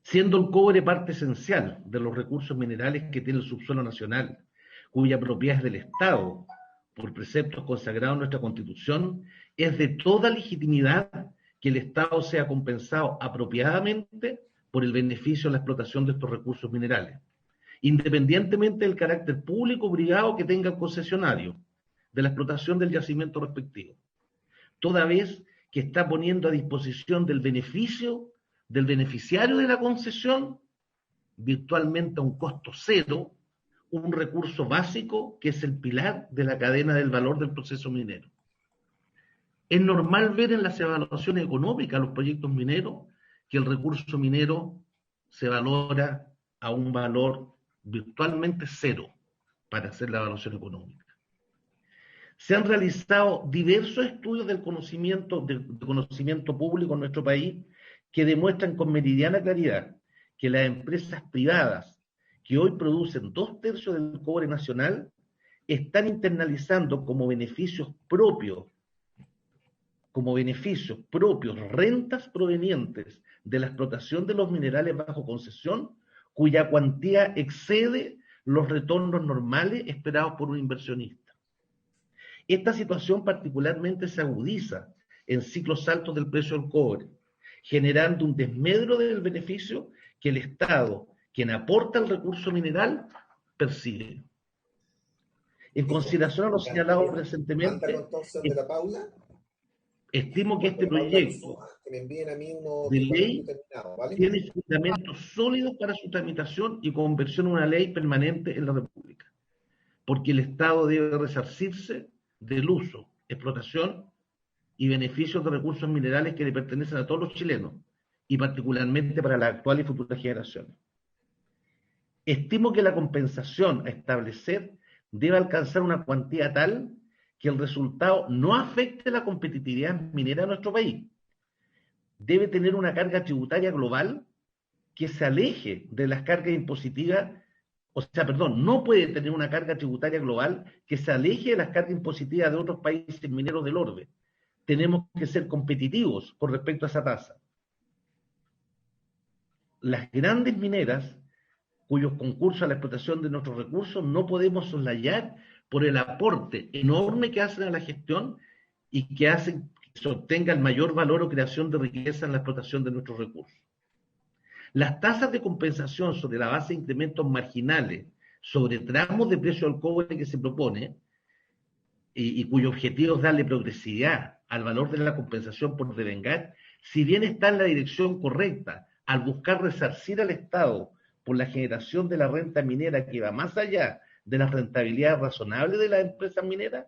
Siendo el cobre parte esencial de los recursos minerales que tiene el subsuelo nacional, cuya propiedad es del Estado, por preceptos consagrados en nuestra Constitución, es de toda legitimidad que el Estado sea compensado apropiadamente por el beneficio de la explotación de estos recursos minerales, independientemente del carácter público o privado que tenga el concesionario de la explotación del yacimiento respectivo, toda vez que está poniendo a disposición del beneficiario de la concesión, virtualmente a un costo cero, un recurso básico que es el pilar de la cadena del valor del proceso minero. Es normal ver en las evaluaciones económicas de los proyectos mineros que el recurso minero se valora a un valor virtualmente cero para hacer la evaluación económica. Se han realizado diversos estudios del conocimiento público en nuestro país que demuestran con meridiana claridad que las empresas privadas que hoy producen 2/3 del cobre nacional están internalizando como beneficios propios rentas provenientes de la explotación de los minerales bajo concesión, cuya cuantía excede los retornos normales esperados por un inversionista. Esta situación particularmente se agudiza en ciclos altos del precio del cobre, generando un desmedro del beneficio que el Estado, quien aporta el recurso mineral, percibe. En consideración a lo señalado recientemente, estimo que este proyecto de ley tiene fundamentos sólidos para su tramitación y conversión en una ley permanente en la República, porque el Estado debe resarcirse del uso, explotación y beneficios de recursos minerales que le pertenecen a todos los chilenos, y particularmente para las actuales y futuras generaciones. Estimo que la compensación a establecer debe alcanzar una cuantía tal que el resultado no afecte la competitividad minera de nuestro país. Debe tener una carga tributaria global que se aleje de las cargas impositivas, no puede tener una carga tributaria global que se aleje de las cargas impositivas de otros países mineros del orbe. Tenemos que ser competitivos con respecto a esa tasa. Las grandes mineras, cuyos concursos a la explotación de nuestros recursos no podemos soslayar por el aporte enorme que hacen a la gestión y que hacen que se obtenga el mayor valor o creación de riqueza en la explotación de nuestros recursos. Las tasas de compensación sobre la base de incrementos marginales sobre tramos de precio del cobre que se propone y cuyo objetivo es darle progresividad al valor de la compensación por devengar, si bien está en la dirección correcta al buscar resarcir al Estado por la generación de la renta minera que va más allá de la rentabilidad razonable de las empresas mineras,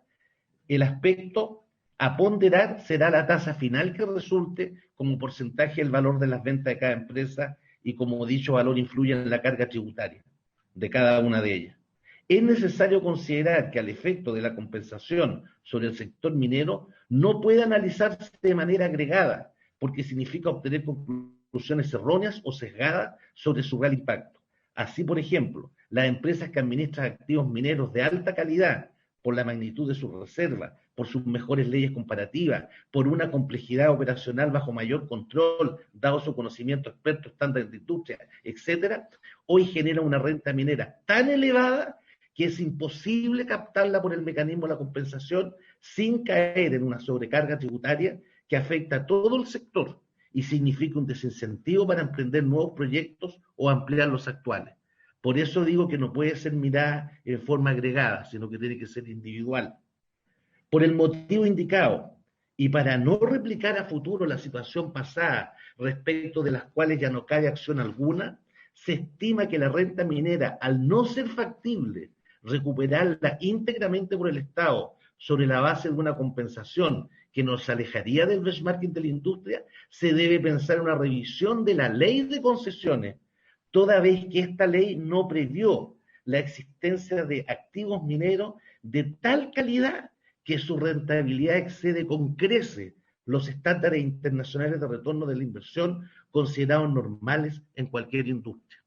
el aspecto a ponderar será la tasa final que resulte como porcentaje del valor de las ventas de cada empresa y como dicho valor influye en la carga tributaria de cada una de ellas. Es necesario considerar que al efecto de la compensación sobre el sector minero no puede analizarse de manera agregada, porque significa obtener conclusiones erróneas o sesgadas sobre su real impacto. Así, por ejemplo, las empresas que administran activos mineros de alta calidad, por la magnitud de sus reservas, por sus mejores leyes comparativas, por una complejidad operacional bajo mayor control, dado su conocimiento experto, estándares de industria, etcétera, hoy genera una renta minera tan elevada que es imposible captarla por el mecanismo de la compensación sin caer en una sobrecarga tributaria que afecta a todo el sector y significa un desincentivo para emprender nuevos proyectos o ampliar los actuales. Por eso digo que no puede ser mirada en forma agregada, sino que tiene que ser individual. Por el motivo indicado, y para no replicar a futuro la situación pasada respecto de las cuales ya no cabe acción alguna, se estima que la renta minera, al no ser factible recuperarla íntegramente por el Estado sobre la base de una compensación que nos alejaría del benchmarking de la industria, se debe pensar en una revisión de la ley de concesiones, toda vez que esta ley no previó la existencia de activos mineros de tal calidad que su rentabilidad excede con creces los estándares internacionales de retorno de la inversión considerados normales en cualquier industria.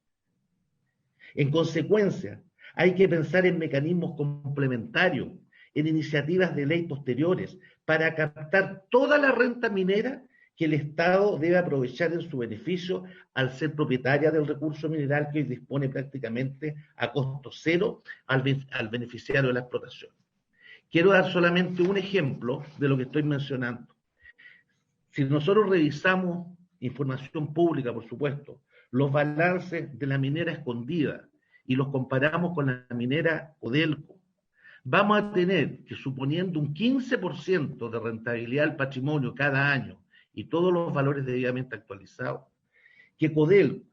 En consecuencia, hay que pensar en mecanismos complementarios, en iniciativas de ley posteriores, para captar toda la renta minera que el Estado debe aprovechar en su beneficio al ser propietaria del recurso mineral que dispone prácticamente a costo cero al beneficiario de la explotación. Quiero dar solamente un ejemplo de lo que estoy mencionando. Si nosotros revisamos información pública, por supuesto, los balances de la minera Escondida y los comparamos con la minera Codelco, vamos a tener que, suponiendo un 15% de rentabilidad al patrimonio cada año y todos los valores debidamente actualizados, que Codelco,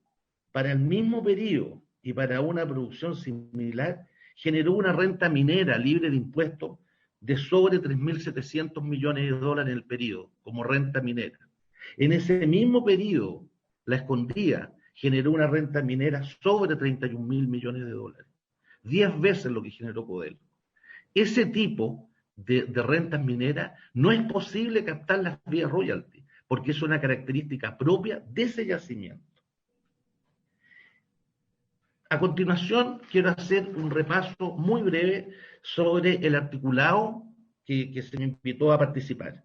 para el mismo periodo y para una producción similar, generó una renta minera libre de impuestos de sobre 3.700 millones de dólares en el periodo, como renta minera. En ese mismo periodo, la Escondida generó una renta minera sobre 31.000 millones de dólares, 10 veces lo que generó Codelco. Ese tipo de rentas mineras no es posible captarlas vía royalty, porque es una característica propia de ese yacimiento. A continuación, quiero hacer un repaso muy breve sobre el articulado que se me invitó a participar.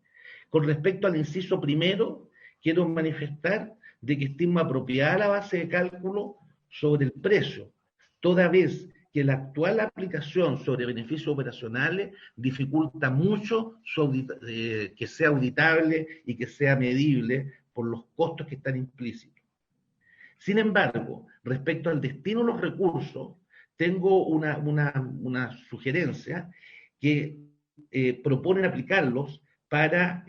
Con respecto al inciso primero, quiero manifestar de que estimo apropiada la base de cálculo sobre el precio, toda vez que la actual aplicación sobre beneficios operacionales dificulta mucho que sea auditable y que sea medible por los costos que están implícitos. Sin embargo, respecto al destino de los recursos, tengo una sugerencia que proponen aplicarlos para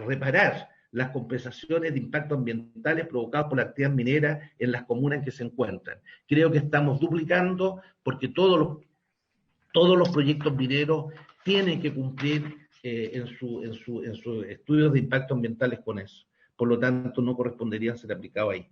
reparar las compensaciones de impactos ambientales provocados por la actividad minera en las comunas en que se encuentran. Creo que estamos duplicando porque todos los proyectos mineros tienen que cumplir en sus estudios de impactos ambientales con eso. Por lo tanto, no corresponderían ser aplicados ahí.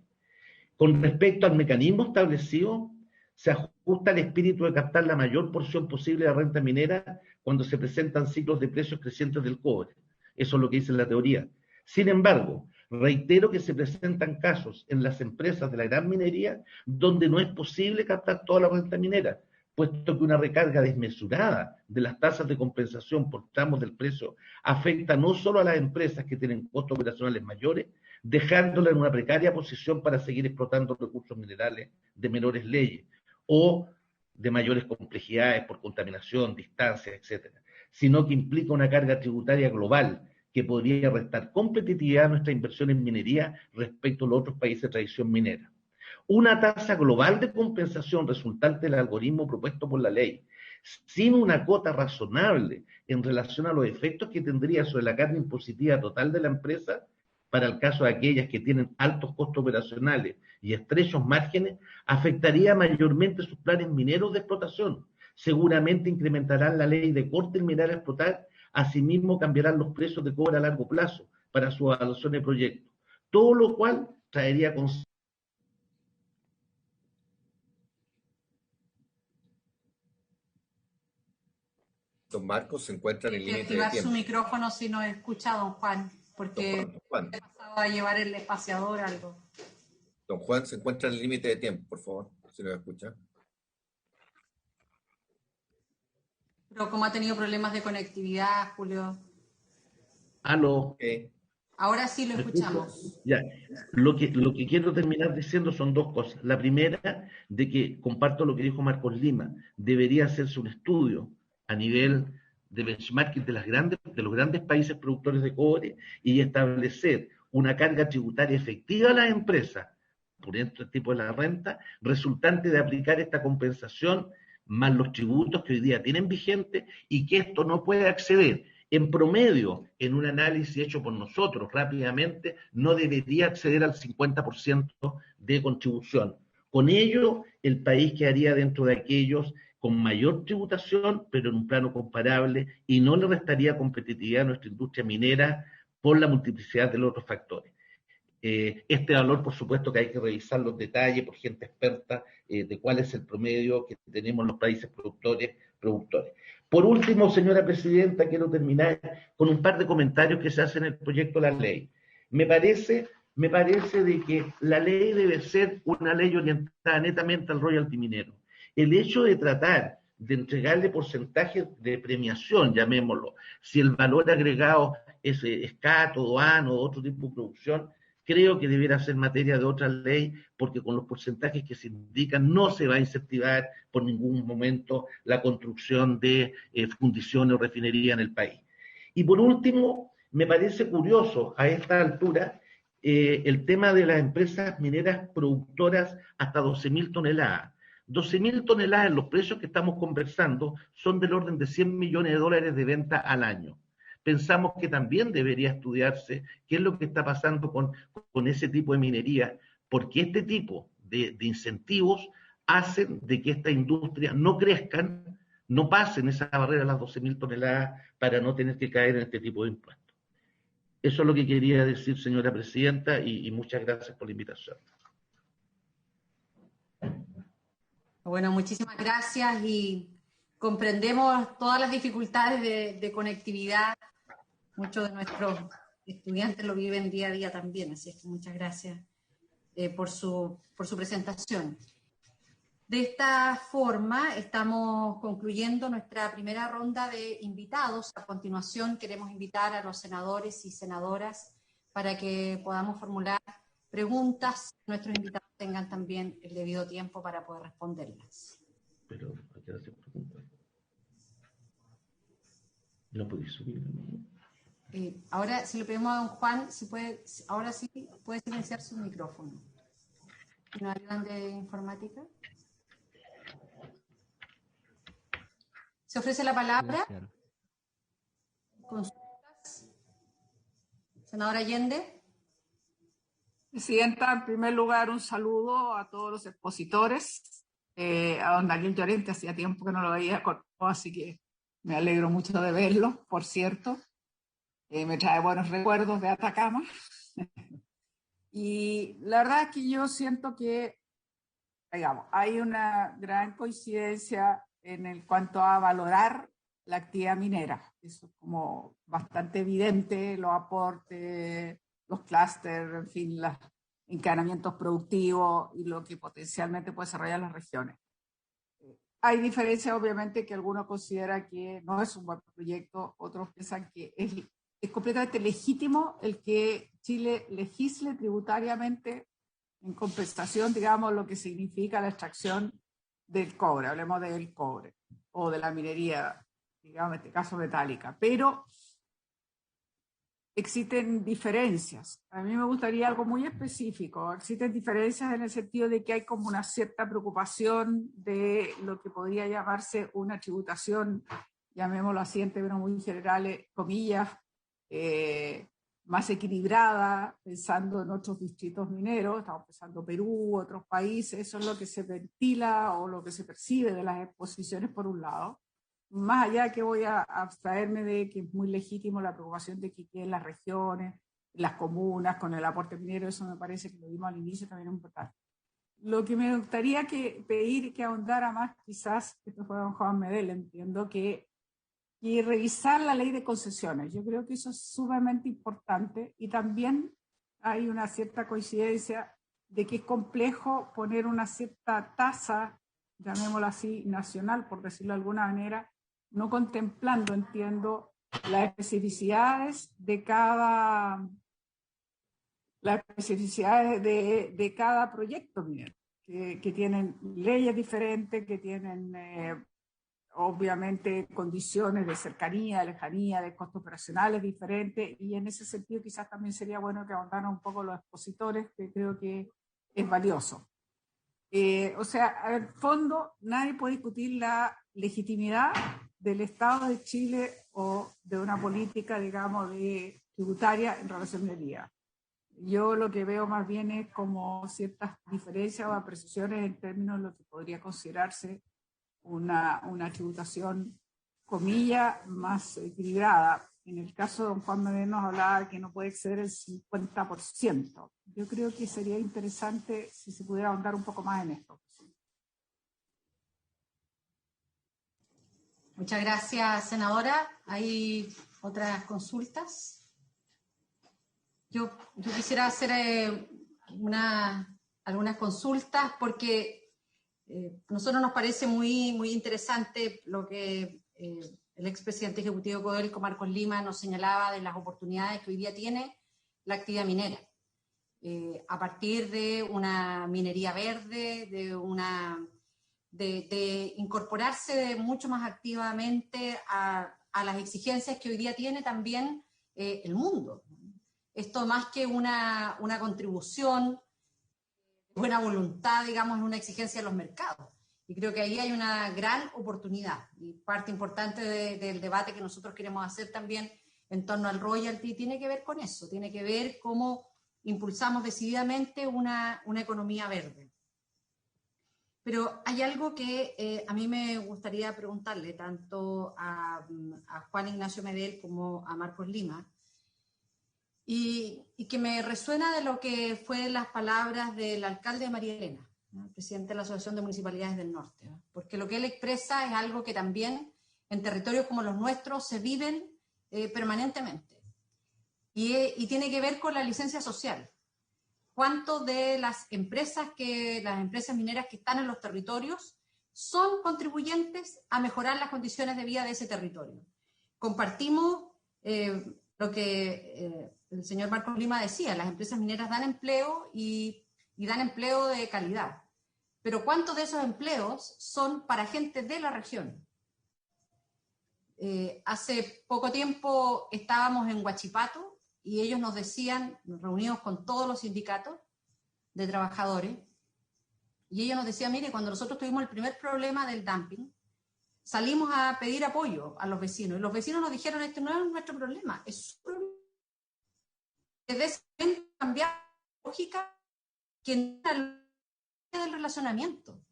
Con respecto al mecanismo establecido, se ajusta al espíritu de captar la mayor porción posible de renta minera cuando se presentan ciclos de precios crecientes del cobre. Eso es lo que dice la teoría. Sin embargo, reitero que se presentan casos en las empresas de la gran minería donde no es posible captar toda la renta minera, puesto que una recarga desmesurada de las tasas de compensación por tramos del precio afecta no solo a las empresas que tienen costos operacionales mayores, dejándola en una precaria posición para seguir explotando recursos minerales de menores leyes o de mayores complejidades por contaminación, distancia, etcétera, sino que implica una carga tributaria global que podría restar competitividad a nuestra inversión en minería respecto a los otros países de tradición minera. Una tasa global de compensación resultante del algoritmo propuesto por la ley, sin una cota razonable en relación a los efectos que tendría sobre la carga impositiva total de la empresa, para el caso de aquellas que tienen altos costos operacionales y estrechos márgenes, afectaría mayormente sus planes mineros de explotación. Seguramente incrementarán la ley de corte del mineral a explotar, asimismo cambiarán los precios de cobre a largo plazo para su evaluación de proyectos, todo lo cual traería consigo. Don Marcos se encuentra en el límite de activar tiempo. su micrófono si nos escucha, don Juan, porque Don Juan. he pasado a llevar el espaciador algo. Don Juan se encuentra en el límite de tiempo, por favor, si nos escucha. Pero como ha tenido problemas de conectividad, Julio. Aló. Okay. Ahora sí lo escuchamos. Ya. Lo que quiero terminar diciendo son dos cosas. La primera, de que comparto lo que dijo Marcos Lima, debería hacerse un estudio a nivel de benchmarking de los grandes países productores de cobre y establecer una carga tributaria efectiva a las empresas por este tipo de la renta, resultante de aplicar esta compensación más los tributos que hoy día tienen vigentes, y que esto no puede acceder. En promedio, en un análisis hecho por nosotros rápidamente, no debería acceder al 50% de contribución. Con ello, el país quedaría dentro de aquellos con mayor tributación, pero en un plano comparable, y no le restaría competitividad a nuestra industria minera por la multiplicidad de los otros factores. Este valor, por supuesto, que hay que revisar los detalles por gente experta de cuál es el promedio que tenemos en los países productores. Por último, señora presidenta, quiero terminar con un par de comentarios que se hacen en el proyecto de la ley. Me parece de que la ley debe ser una ley orientada netamente al royalty minero. El hecho de tratar de entregarle porcentajes de premiación, llamémoslo, si el valor agregado es escato, doano o otro tipo de producción, creo que debiera ser materia de otra ley, porque con los porcentajes que se indican no se va a incentivar por ningún momento la construcción de fundiciones o refinerías en el país. Y por último, me parece curioso a esta altura el tema de las empresas mineras productoras hasta 12.000 toneladas. 12.000 toneladas en los precios que estamos conversando son del orden de $100 millones de venta al año. Pensamos que también debería estudiarse qué es lo que está pasando con ese tipo de minería, porque este tipo de incentivos hacen de que esta industria no crezcan, no pasen esa barrera de las 12.000 toneladas para no tener que caer en este tipo de impuestos. Eso es lo que quería decir, señora presidenta, y muchas gracias por la invitación. Bueno, muchísimas gracias, y comprendemos todas las dificultades de conectividad. Muchos de nuestros estudiantes lo viven día a día también, así es que muchas gracias por su presentación. De esta forma estamos concluyendo nuestra primera ronda de invitados. A continuación queremos invitar a los senadores y senadoras para que podamos formular preguntas. Nuestros invitados tengan también el debido tiempo para poder responderlas. Pero hay que hacer preguntas. No podéis subir, ¿no? Ahora, si le pedimos a don Juan, si puede, ahora sí puede silenciar su micrófono. ¿Nos ayudan de informática? ¿Se ofrece la palabra? ¿Consultas? Senadora Allende. Presidenta, en primer lugar, un saludo a todos los expositores. A don Daniel Llorente, hacía tiempo que no lo veía, así que me alegro mucho de verlo, por cierto. Me trae buenos recuerdos de Atacama. Y la verdad es que yo siento que, digamos, hay una gran coincidencia en cuanto a valorar la actividad minera. Eso es como bastante evidente, los aportes, los clústeres, en fin, los encadenamientos productivos y lo que potencialmente puede desarrollar las regiones. Hay diferencias, obviamente, que algunos consideran que no es un buen proyecto, otros piensan que es completamente legítimo el que Chile legisle tributariamente en compensación, digamos, lo que significa la extracción del cobre, hablemos del cobre, o de la minería, digamos, en este caso metálica. Pero existen diferencias. A mí me gustaría algo muy específico. Existen diferencias en el sentido de que hay como una cierta preocupación de lo que podría llamarse una tributación, llamémoslo así en términos muy generales, comillas, más equilibrada, pensando en otros distritos mineros, estamos pensando Perú, otros países, eso es lo que se ventila o lo que se percibe de las exposiciones por un lado. Más allá que voy a abstraerme de que es muy legítimo la preocupación de que queden las regiones, las comunas con el aporte minero, eso me parece que lo vimos al inicio también es importante. Lo que me gustaría pedir que ahondara más, quizás, esto fue don Juan Medel, entiendo que revisar la ley de concesiones. Yo creo que eso es sumamente importante y también hay una cierta coincidencia de que es complejo poner una cierta tasa, llamémosla así, nacional, por decirlo de alguna manera, no contemplando, entiendo, las especificidades de cada proyecto minero, que tienen leyes diferentes, que tienen obviamente condiciones de cercanía, de lejanía, de costos operacionales diferentes, y en ese sentido quizás también sería bueno que ahondaran un poco los expositores, que creo que es valioso. O sea, al fondo, nadie puede discutir la legitimidad del Estado de Chile o de una política, digamos, de tributaria en relación a minería. Yo lo que veo más bien es como ciertas diferencias o apreciaciones en términos de lo que podría considerarse una tributación, comilla, más equilibrada. En el caso de don Juan Medel nos hablaba que no puede exceder el 50%. Yo creo que sería interesante si se pudiera ahondar un poco más en esto. Muchas gracias, senadora. ¿Hay otras consultas? Yo quisiera hacer algunas consultas porque a nosotros nos parece muy, muy interesante lo que el expresidente ejecutivo Codelco, Marcos Lima, nos señalaba de las oportunidades que hoy día tiene la actividad minera. A partir de una minería verde, de incorporarse mucho más activamente a las exigencias que hoy día tiene también el mundo. Esto más que una contribución, buena voluntad, digamos, una exigencia de los mercados. Y creo que ahí hay una gran oportunidad. Y parte importante del debate que nosotros queremos hacer también en torno al royalty tiene que ver con eso, tiene que ver cómo impulsamos decididamente una economía verde. Pero hay algo que a mí me gustaría preguntarle tanto a Juan Ignacio Medel como a Marcos Lima, y que me resuena de lo que fue las palabras del alcalde de María Elena, ¿no? El presidente de la Asociación de Municipalidades del Norte, ¿no? Porque lo que él expresa es algo que también en territorios como los nuestros se viven permanentemente, y tiene que ver con la licencia social. ¿Cuánto de las empresas mineras que están en los territorios son contribuyentes a mejorar las condiciones de vida de ese territorio? Compartimos lo que el señor Marcos Lima decía, las empresas mineras dan empleo y dan empleo de calidad. Pero ¿cuántos de esos empleos son para gente de la región? Hace poco tiempo estábamos en Huachipato y ellos nos decían, nos reunimos con todos los sindicatos de trabajadores, y ellos nos decían, mire, cuando nosotros tuvimos el primer problema del dumping, salimos a pedir apoyo a los vecinos, y los vecinos nos dijeron, este no es nuestro problema, es su problema. Desde ese momento cambiar la lógica, que no es la lógica del relacionamiento,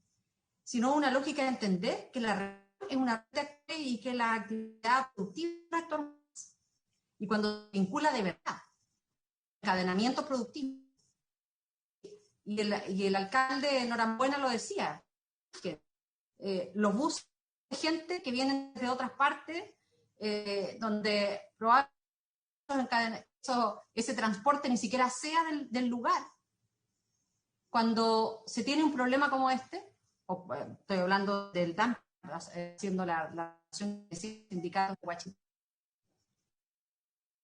sino una lógica de entender que la red es una red y que la actividad productiva es un actor más. Y cuando se vincula de verdad, encadenamiento productivo, y el alcalde de Norambuena lo decía, que los buses de gente que vienen de otras partes, donde probablemente ese transporte ni siquiera sea del lugar. Cuando se tiene un problema como este, estoy hablando del DAM, haciendo la relación de sindicatos de Huachicol,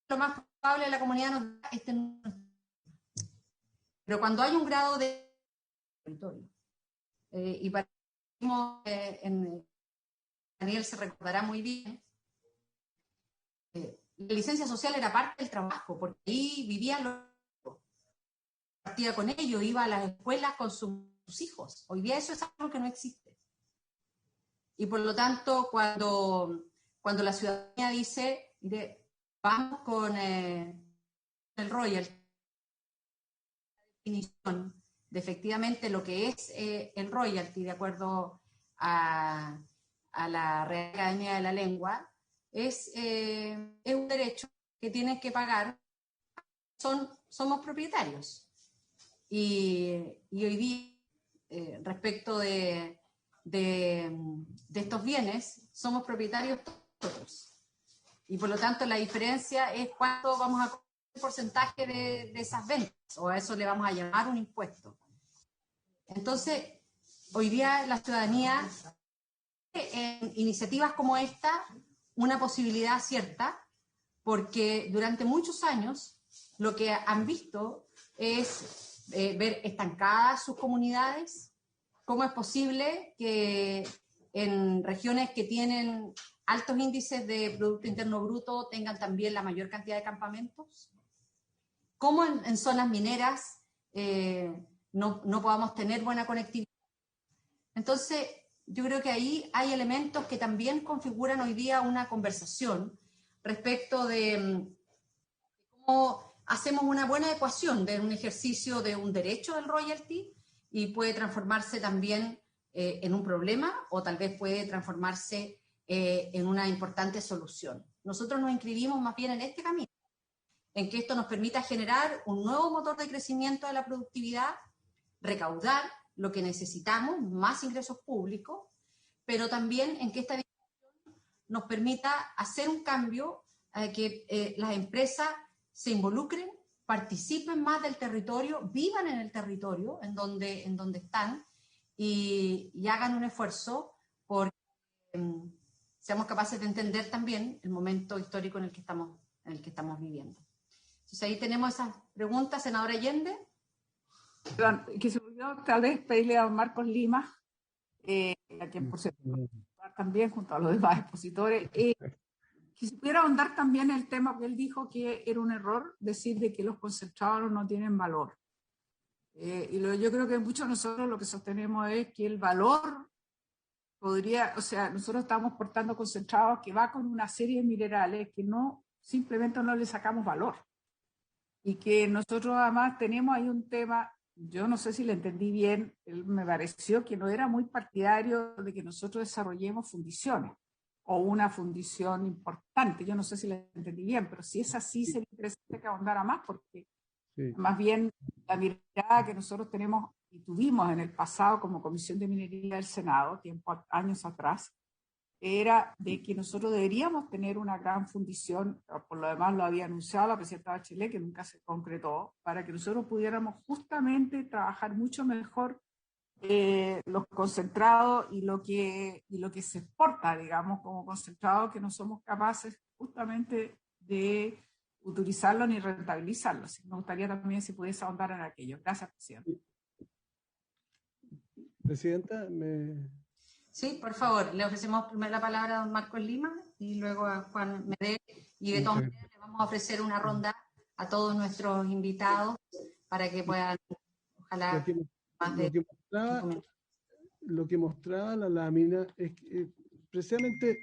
lo más probable de la comunidad nos da pero cuando hay un grado de territorio, y para Daniel se recordará muy bien, la licencia social era parte del trabajo, porque ahí vivían los, partía con ellos, iba a las escuelas con sus hijos. Hoy día eso es algo que no existe. Y por lo tanto, cuando la ciudadanía dice, vamos con el royalty, definición de efectivamente lo que es el royalty, de acuerdo a la Real Academia de la Lengua, es un derecho que tienen que pagar, somos propietarios. Y hoy día, respecto de estos bienes, somos propietarios todos. Y por lo tanto la diferencia es cuánto vamos a cobrar el porcentaje de esas ventas, o a eso le vamos a llamar un impuesto. Entonces, hoy día la ciudadanía, en iniciativas como esta, una posibilidad cierta, porque durante muchos años lo que han visto es ver estancadas sus comunidades. ¿Cómo es posible que en regiones que tienen altos índices de Producto Interno Bruto tengan también la mayor cantidad de campamentos? ¿Cómo en zonas mineras no podamos tener buena conectividad? Entonces, yo creo que ahí hay elementos que también configuran hoy día una conversación respecto de cómo hacemos una buena ecuación de un ejercicio de un derecho del royalty y puede transformarse también en un problema, o tal vez puede transformarse en una importante solución. Nosotros nos inscribimos más bien en este camino, en que esto nos permita generar un nuevo motor de crecimiento de la productividad, recaudar lo que necesitamos, más ingresos públicos, pero también en que esta discusión nos permita hacer un cambio, que las empresas se involucren, participen más del territorio, vivan en el territorio en donde están y hagan un esfuerzo por seamos capaces de entender también el momento histórico en el que estamos viviendo. Entonces ahí tenemos esas preguntas, senadora Allende. Que se olvidó tal vez pedirle a don Marcos Lima, a quien por cierto también junto a los demás expositores, que se pudiera ahondar también el tema, porque él dijo que era un error decir de que los concentrados no tienen valor. Yo creo que muchos de nosotros lo que sostenemos es que el valor podría, o sea, nosotros estamos portando concentrados que va con una serie de minerales que simplemente no le sacamos valor. Y que nosotros además tenemos ahí un tema, yo no sé si le entendí bien, él me pareció que no era muy partidario de que nosotros desarrollemos fundiciones o una fundición importante. Yo no sé si le entendí bien, pero si es así, sería interesante que ahondara más, porque sí, más bien la mirada que nosotros tenemos y tuvimos en el pasado como Comisión de Minería del Senado, años atrás, era de que nosotros deberíamos tener una gran fundición, por lo demás lo había anunciado la presidenta Bachelet, que nunca se concretó, para que nosotros pudiéramos justamente trabajar mucho mejor los concentrados y lo que se exporta, digamos, como concentrado, que no somos capaces justamente de utilizarlo ni rentabilizarlo. Así que me gustaría también si pudiese ahondar en aquello. Gracias, presidenta. Presidenta, Sí, por favor, le ofrecemos primero la palabra a don Marcos Lima y luego a Juan Medel, y de todas maneras le vamos a ofrecer una ronda a todos nuestros invitados para que puedan, ojalá, lo que mostraba la lámina es que, precisamente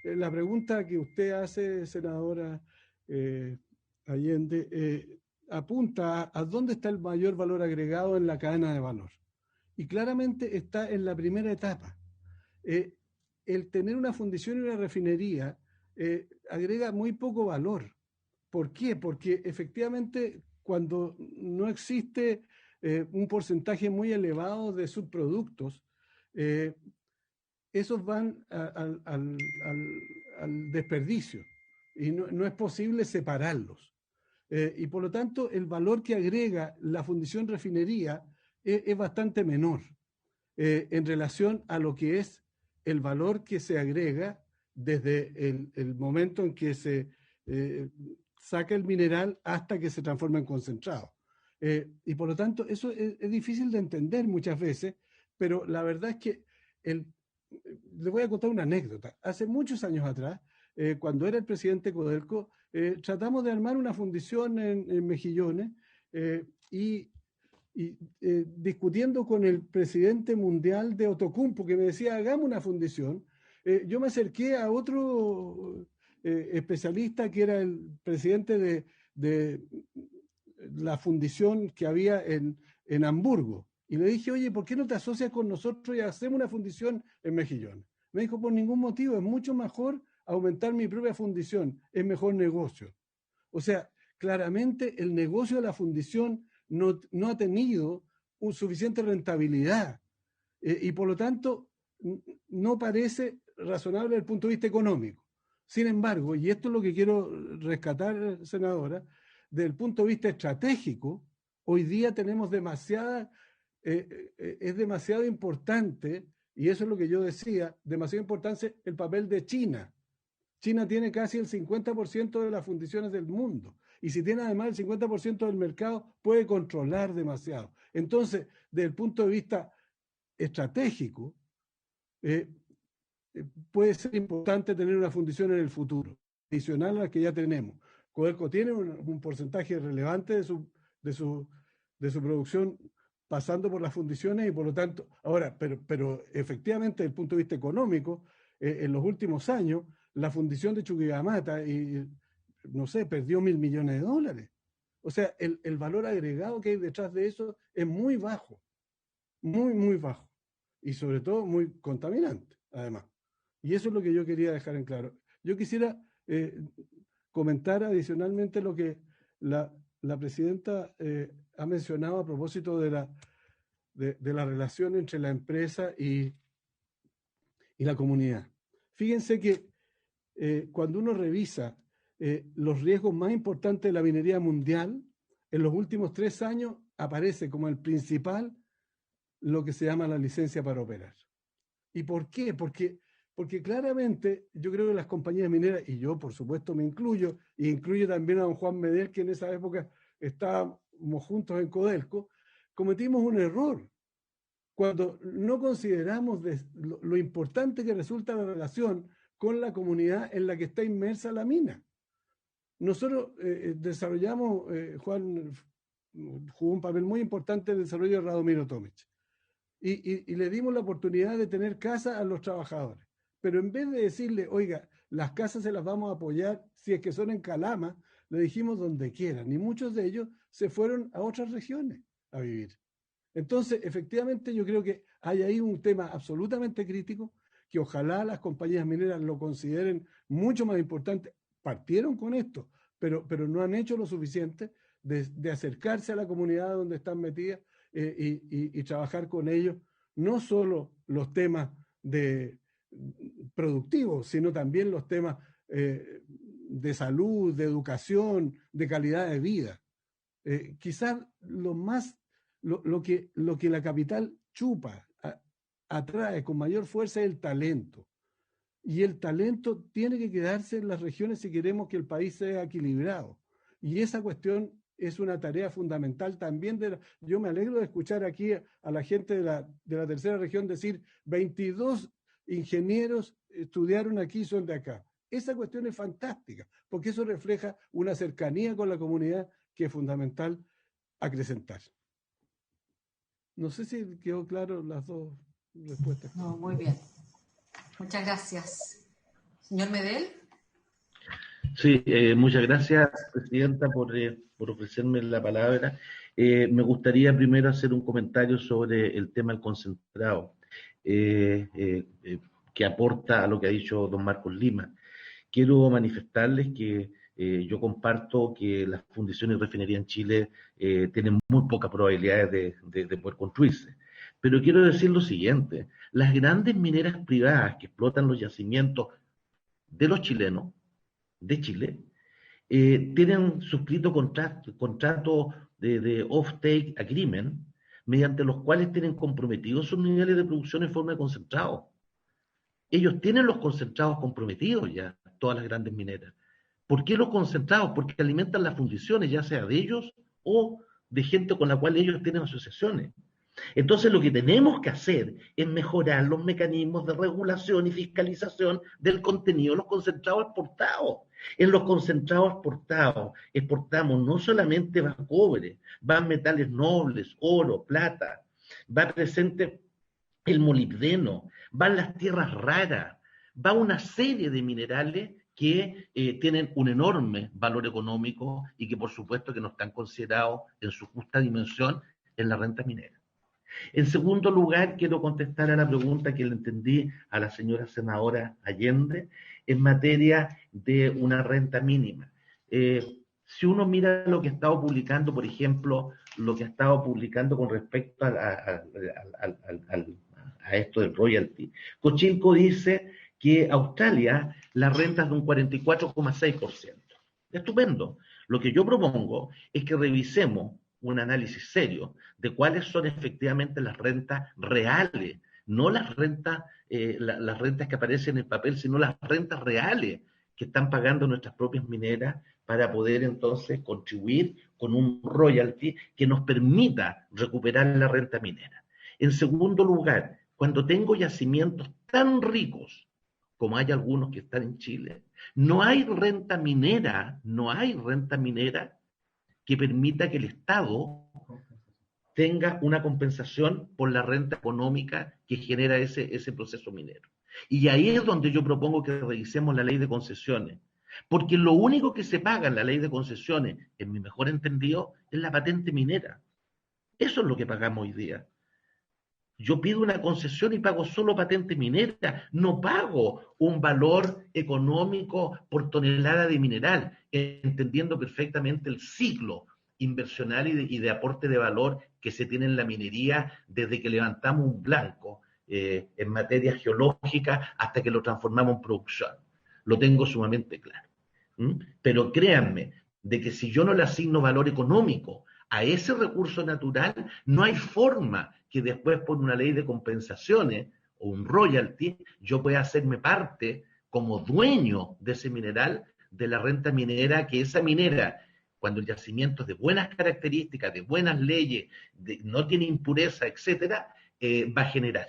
la pregunta que usted hace, senadora Allende, apunta a dónde está el mayor valor agregado en la cadena de valor. Y claramente está en la primera etapa. El tener una fundición y una refinería agrega muy poco valor. ¿Por qué? Porque efectivamente cuando no existe un porcentaje muy elevado de subproductos, esos van al desperdicio y no es posible separarlos. Y por lo tanto, el valor que agrega la fundición refinería es bastante menor en relación a lo que es el valor que se agrega desde el momento en que se saca el mineral hasta que se transforma en concentrado. Y por lo tanto, eso es difícil de entender muchas veces, pero la verdad es que le voy a contar una anécdota. Hace muchos años atrás, cuando era el presidente Codelco, tratamos de armar una fundición en Mejillones y discutiendo con el presidente mundial de Outokumpu, que me decía, hagamos una fundición, yo me acerqué a otro especialista que era el presidente de la fundición que había en Hamburgo. Y le dije, oye, ¿por qué no te asocias con nosotros y hacemos una fundición en Mejillones? Me dijo, por ningún motivo, es mucho mejor aumentar mi propia fundición, es mejor negocio. O sea, claramente el negocio de la fundición no ha tenido suficiente rentabilidad y por lo tanto no parece razonable desde el punto de vista económico. Sin embargo, y esto es lo que quiero rescatar, senadora, desde el punto de vista estratégico, hoy día tenemos es demasiado importante, y eso es lo que yo decía, demasiado importante el papel de China. China tiene casi el 50% de las fundiciones del mundo. Y si tiene además el 50% del mercado, puede controlar demasiado. Entonces, desde el punto de vista estratégico, puede ser importante tener una fundición en el futuro, adicional a la que ya tenemos. Codelco tiene un porcentaje relevante de su producción pasando por las fundiciones y por lo tanto, ahora, pero efectivamente desde el punto de vista económico, en los últimos años, la fundición de Chuquibamata, no sé, perdió $1.000 millones. O sea, el valor agregado que hay detrás de eso es muy bajo, muy, muy bajo. Y sobre todo muy contaminante, además. Y eso es lo que yo quería dejar en claro. Yo quisiera comentar adicionalmente lo que la presidenta ha mencionado a propósito de la relación entre la empresa y la comunidad. Fíjense que cuando uno revisa los riesgos más importantes de la minería mundial, en los últimos 3 años aparece como el principal lo que se llama la licencia para operar. ¿Y por qué? Porque claramente yo creo que las compañías mineras, y yo por supuesto me incluyo, e incluyo también a don Juan Medel, que en esa época estábamos juntos en Codelco, cometimos un error cuando no consideramos lo importante que resulta la relación con la comunidad en la que está inmersa la mina. Nosotros desarrollamos, Juan jugó un papel muy importante en el desarrollo de Radomiro Tomic, y le dimos la oportunidad de tener casa a los trabajadores. Pero en vez de decirle, oiga, las casas se las vamos a apoyar si es que son en Calama, le dijimos donde quieran, y muchos de ellos se fueron a otras regiones a vivir. Entonces, efectivamente, yo creo que hay ahí un tema absolutamente crítico que ojalá las compañías mineras lo consideren mucho más importante. Partieron con esto, pero no han hecho lo suficiente de acercarse a la comunidad donde están metidas y trabajar con ellos, no solo los temas productivos, sino también los temas de salud, de educación, de calidad de vida. Quizás lo que la capital chupa, atrae con mayor fuerza es el talento. Y el talento tiene que quedarse en las regiones si queremos que el país sea equilibrado. Y esa cuestión es una tarea fundamental también. Yo me alegro de escuchar aquí a la gente de la tercera región decir 22 ingenieros estudiaron aquí y son de acá. Esa cuestión es fantástica, porque eso refleja una cercanía con la comunidad que es fundamental acrecentar. No sé si quedó claro las dos respuestas. No, muy bien. Muchas gracias. Señor Medel. Sí, muchas gracias, Presidenta, por ofrecerme la palabra. Me gustaría primero hacer un comentario sobre el tema del concentrado, que aporta a lo que ha dicho don Marcos Lima. Quiero manifestarles que Yo comparto que las fundiciones y refinerías en Chile tienen muy pocas probabilidades de poder construirse. Pero quiero decir lo siguiente, las grandes mineras privadas que explotan los yacimientos de los chilenos, de Chile, tienen suscrito contratos de off-take agreement, mediante los cuales tienen comprometidos sus niveles de producción en forma de concentrado. Ellos tienen los concentrados comprometidos ya, todas las grandes mineras. ¿Por qué los concentrados? Porque alimentan las fundiciones, ya sea de ellos o de gente con la cual ellos tienen asociaciones. Entonces lo que tenemos que hacer es mejorar los mecanismos de regulación y fiscalización del contenido de los concentrados exportados. En los concentrados exportamos no solamente va cobre, van metales nobles, oro, plata, va presente el molibdeno, van las tierras raras, va una serie de minerales que tienen un enorme valor económico y que por supuesto que no están considerados en su justa dimensión en la renta minera. En segundo lugar, quiero contestar a la pregunta que le entendí a la señora senadora Allende en materia de una renta mínima. Si uno mira lo que ha estado publicando, por ejemplo, lo que ha estado publicando con respecto a esto del royalty, Cochilco dice que Australia las rentas de un 44,6%. Estupendo. Lo que yo propongo es que revisemos un análisis serio de cuáles son efectivamente las rentas reales, no las rentas que aparecen en el papel, sino las rentas reales que están pagando nuestras propias mineras para poder entonces contribuir con un royalty que nos permita recuperar la renta minera. En segundo lugar, cuando tengo yacimientos tan ricos como hay algunos que están en Chile, no hay renta minera que permita que el Estado tenga una compensación por la renta económica que genera ese proceso minero. Y ahí es donde yo propongo que revisemos la ley de concesiones, porque lo único que se paga en la ley de concesiones, en mi mejor entendido, es la patente minera. Eso es lo que pagamos hoy día. Yo pido una concesión y pago solo patente minera, no pago un valor económico por tonelada de mineral, entendiendo perfectamente el ciclo inversional y de aporte de valor que se tiene en la minería desde que levantamos un blanco en materia geológica hasta que lo transformamos en producción. Lo tengo sumamente claro. Pero créanme, de que si yo no le asigno valor económico a ese recurso natural, no hay forma que después por una ley de compensaciones o un royalty yo pueda hacerme parte como dueño de ese mineral, de la renta minera, que esa minera, cuando el yacimiento es de buenas características, de buenas leyes, no tiene impureza, etcétera, va a generar.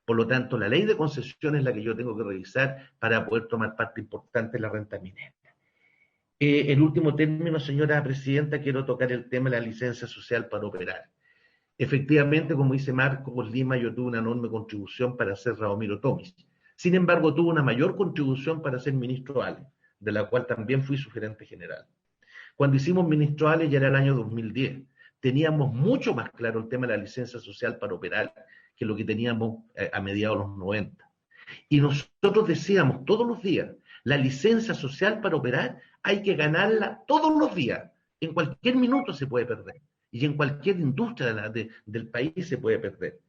Por lo tanto, la ley de concesiones es la que yo tengo que revisar para poder tomar parte importante en la renta minera. En último término, señora presidenta, quiero tocar el tema de la licencia social para operar. Efectivamente, como dice Marcos Lima, yo tuve una enorme contribución para hacer Radomiro Tomic. Sin embargo, tuve una mayor contribución para ser ministro Ale, de la cual también fui su gerente general. Cuando hicimos ministro Ale ya era el año 2010. Teníamos mucho más claro el tema de la licencia social para operar que lo que teníamos a mediados de los 90. Y nosotros decíamos todos los días, la licencia social para operar hay que ganarla todos los días. En cualquier minuto se puede perder. Y en cualquier industria del país se puede perder.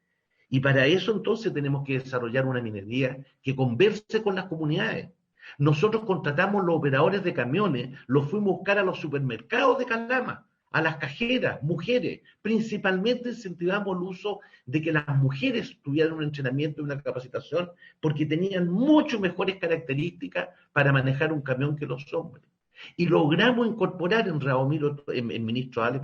Y para eso entonces tenemos que desarrollar una minería que converse con las comunidades. Nosotros contratamos los operadores de camiones, los fuimos a buscar a los supermercados de Calama, a las cajeras, mujeres. Principalmente incentivamos el uso de que las mujeres tuvieran un entrenamiento y una capacitación porque tenían mucho mejores características para manejar un camión que los hombres. Y logramos incorporar en ministro Ale,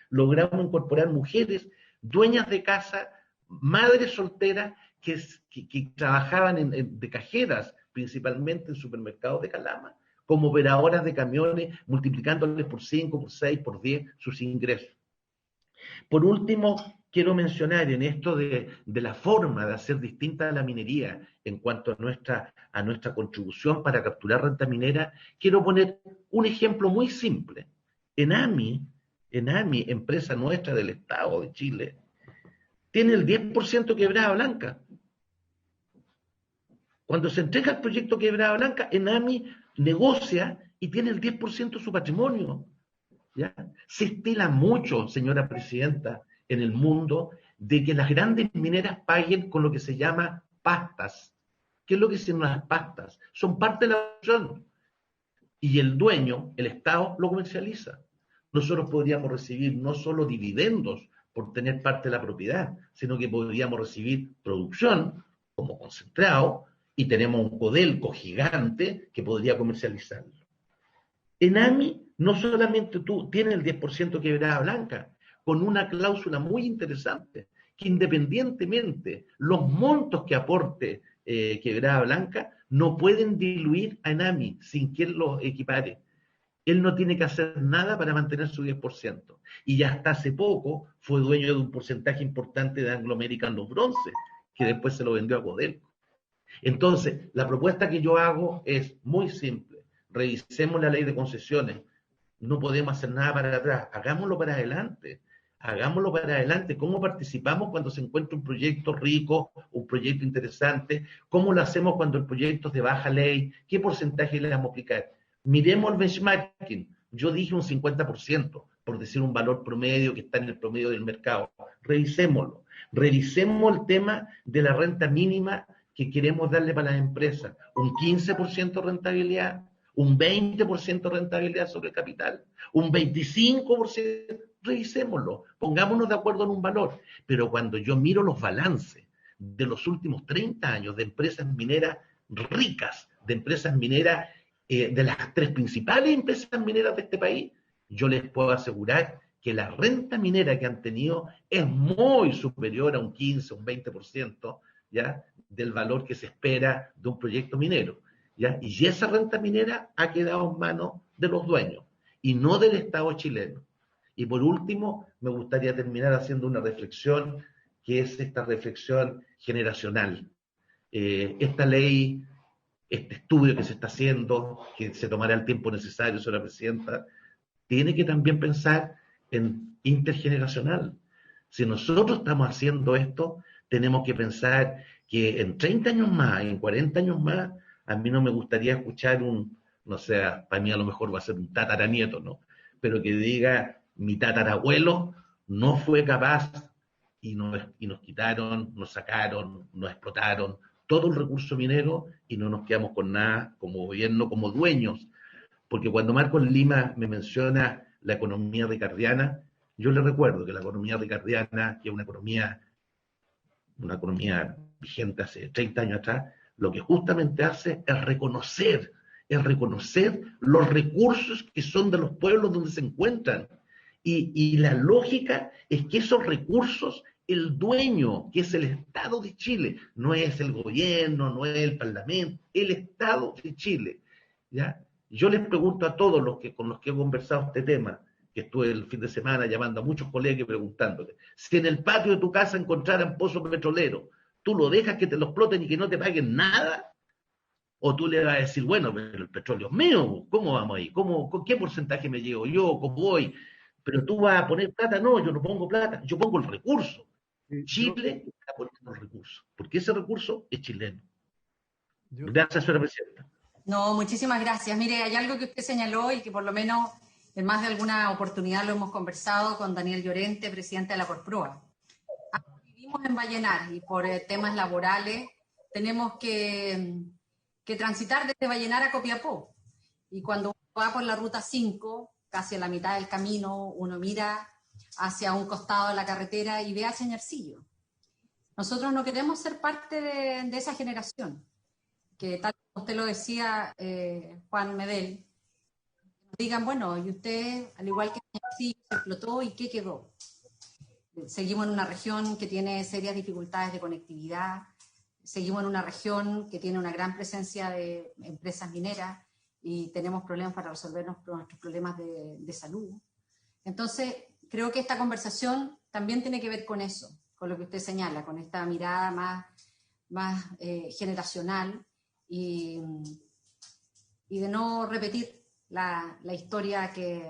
logramos incorporar mujeres dueñas de casa, madres solteras que trabajaban de cajeras, principalmente en supermercados de Calama, como operadoras de camiones, multiplicándoles por 5, por 6, por 10 sus ingresos. Por último, quiero mencionar en esto de la forma de hacer distinta a la minería en cuanto a nuestra contribución para capturar renta minera, quiero poner un ejemplo muy simple. En AMI, empresa nuestra del Estado de Chile, tiene el 10% Quebrada Blanca. Cuando se entrega el proyecto Quebrada Blanca, ENAMI negocia y tiene el 10% de su patrimonio. ¿Ya? Se estila mucho, señora presidenta, en el mundo de que las grandes mineras paguen con lo que se llama pastas. ¿Qué es lo que son las pastas? Son parte de la producción. Y el dueño, el Estado, lo comercializa. Nosotros podríamos recibir no solo dividendos por tener parte de la propiedad, sino que podríamos recibir producción como concentrado y tenemos un Codelco gigante que podría comercializarlo. Enami, no solamente tú tienes el 10% Quebrada Blanca, con una cláusula muy interesante, que independientemente los montos que aporte Quebrada Blanca no pueden diluir a Enami sin que él los equipare. Él no tiene que hacer nada para mantener su 10%. Y ya hasta hace poco fue dueño de un porcentaje importante de Anglo American Los Bronces, que después se lo vendió a Codelco. Entonces, la propuesta que yo hago es muy simple. Revisemos la ley de concesiones. No podemos hacer nada para atrás. Hagámoslo para adelante. Hagámoslo para adelante. ¿Cómo participamos cuando se encuentra un proyecto rico, un proyecto interesante? ¿Cómo lo hacemos cuando el proyecto es de baja ley? ¿Qué porcentaje le vamos a aplicar? Miremos el benchmarking. Yo dije un 50%, por decir un valor promedio que está en el promedio del mercado. Revisémoslo. Revisemos el tema de la renta mínima que queremos darle para las empresas. Un 15% de rentabilidad, un 20% de rentabilidad sobre el capital, un 25%. Revisémoslo. Pongámonos de acuerdo en un valor. Pero cuando yo miro los balances de los últimos 30 años de empresas mineras ricas, de empresas mineras de las 3 principales empresas mineras de este país, yo les puedo asegurar que la renta minera que han tenido es muy superior a un 15, un 20%, ¿ya?, del valor que se espera de un proyecto minero, ¿ya? Y esa renta minera ha quedado en manos de los dueños y no del Estado chileno. Y por último, me gustaría terminar haciendo una reflexión, que es esta reflexión generacional. Esta ley, este estudio que se está haciendo, que se tomará el tiempo necesario, señora presidenta, tiene que también pensar en intergeneracional. Si nosotros estamos haciendo esto, tenemos que pensar que en 30 años más, en 40 años más, a mí no me gustaría escuchar no sé, para mí a lo mejor va a ser un tataranieto, ¿no? Pero que diga, mi tatarabuelo no fue capaz y nos quitaron, nos sacaron, nos explotaron todo el recurso minero y no nos quedamos con nada como gobierno, como dueños. Porque cuando Marcos Lima me menciona la economía ricardiana, yo le recuerdo que la economía ricardiana, que es una economía vigente hace 30 años atrás, lo que justamente hace es reconocer los recursos que son de los pueblos donde se encuentran. Y la lógica es que esos recursos, el dueño, que es el Estado de Chile, no es el gobierno, no es el Parlamento, el Estado de Chile, ¿ya? Yo les pregunto a todos con los que he conversado este tema, que estuve el fin de semana llamando a muchos colegas y preguntándoles, si en el patio de tu casa encontraran pozos petroleros, ¿tú lo dejas que te lo exploten y que no te paguen nada? ¿O tú le vas a decir, bueno, pero el petróleo es mío, ¿cómo vamos ahí? ¿Con qué porcentaje me llevo yo? ¿Cómo voy? Pero tú vas a poner plata. No, yo no pongo plata, yo pongo el recurso. Chile está poniendo el recurso, porque ese recurso es chileno. Gracias, señora presidenta. No, muchísimas gracias. Mire, hay algo que usted señaló y que por lo menos en más de alguna oportunidad lo hemos conversado con Daniel Llorente, presidente de la Corproa. Vivimos en Vallenar y por temas laborales tenemos que transitar desde Vallenar a Copiapó. Y cuando uno va por la ruta 5, casi a la mitad del camino, uno mira hacia un costado de la carretera y ve a Chañarcillo. Nosotros no queremos ser parte de esa generación, que tal como usted lo decía, Juan Medel, digan, bueno, y usted, al igual que Chañarcillo, se explotó y ¿qué quedó? Seguimos en una región que tiene serias dificultades de conectividad, seguimos en una región que tiene una gran presencia de empresas mineras y tenemos problemas para resolver nuestros problemas de salud. Entonces, creo que esta conversación también tiene que ver con eso, con lo que usted señala, con esta mirada más generacional y de no repetir la historia que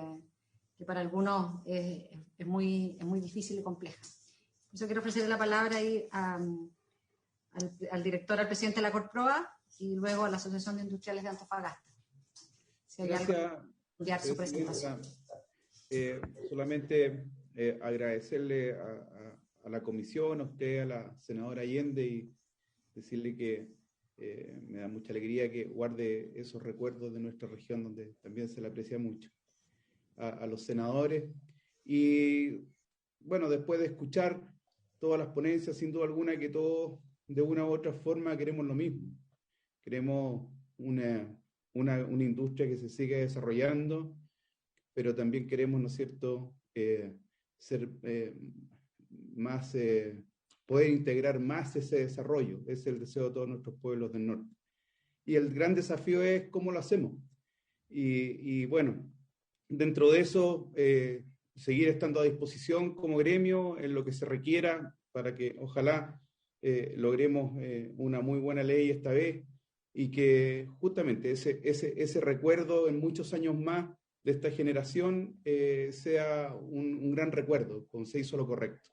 para algunos es muy difícil y compleja. Por eso quiero ofrecerle la palabra ahí al director, al presidente de la Corproa y luego a la Asociación de Industriales de Antofagasta. si hay algo Gracias, que enviar su presidenta. presentación. Solamente agradecerle a la comisión, a usted, a la senadora Allende, y decirle que me da mucha alegría que guarde esos recuerdos de nuestra región, donde también se le aprecia mucho. A los senadores. Y bueno, después de escuchar todas las ponencias, sin duda alguna que todos de una u otra forma queremos lo mismo. Queremos una industria que se siga desarrollando, pero también queremos, ¿no es cierto?, ser más, poder integrar más ese desarrollo. Ese es el deseo de todos nuestros pueblos del norte. Y el gran desafío es cómo lo hacemos. Y bueno, dentro de eso, seguir estando a disposición como gremio en lo que se requiera para que ojalá logremos una muy buena ley esta vez, y que justamente ese recuerdo en muchos años más de esta generación sea un gran recuerdo, con se hizo lo correcto.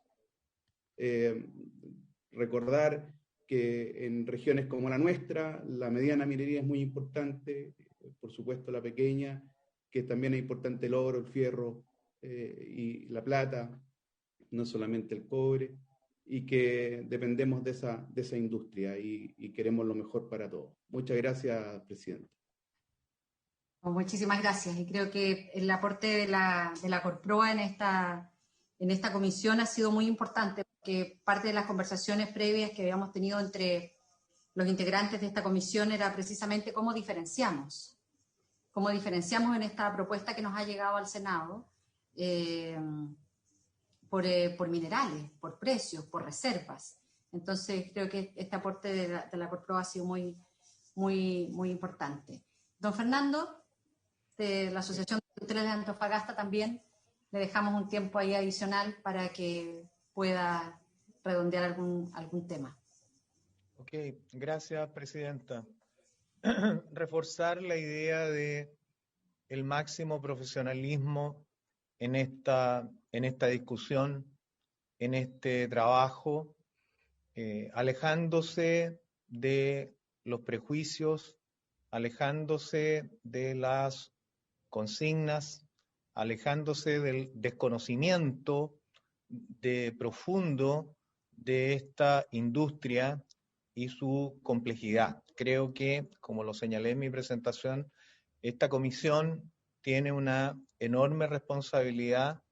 Recordar que en regiones como la nuestra, la mediana minería es muy importante, por supuesto la pequeña, que también es importante el oro, el fierro y la plata, no solamente el cobre, y que dependemos de esa industria y queremos lo mejor para todos. Muchas gracias, presidente. Muchísimas gracias. Y creo que el aporte de la Corproa en esta comisión ha sido muy importante, porque parte de las conversaciones previas que habíamos tenido entre los integrantes de esta comisión era precisamente cómo diferenciamos en esta propuesta que nos ha llegado al Senado por minerales, por precios, por reservas. Entonces creo que este aporte de la Corproa ha sido muy, muy, muy importante. Don Fernando, de la Asociación de Industriales de Antofagasta, también le dejamos un tiempo ahí adicional para que pueda redondear algún tema. Ok, gracias, presidenta. Reforzar la idea de el máximo profesionalismo en esta discusión, en este trabajo, alejándose de los prejuicios, alejándose de las consignas, alejándose del desconocimiento profundo de esta industria y su complejidad. Creo que, como lo señalé en mi presentación, esta comisión tiene una enorme responsabilidad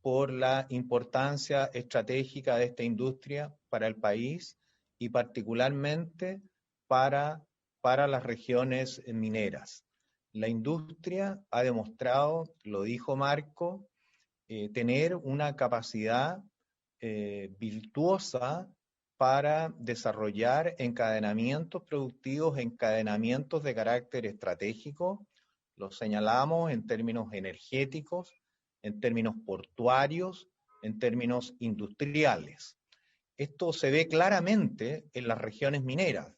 por la importancia estratégica de esta industria para el país y particularmente para las regiones mineras. La industria ha demostrado, lo dijo Marco, tener una capacidad virtuosa para desarrollar encadenamientos productivos, encadenamientos de carácter estratégico. Lo señalamos en términos energéticos, en términos portuarios, en términos industriales. Esto se ve claramente en las regiones mineras.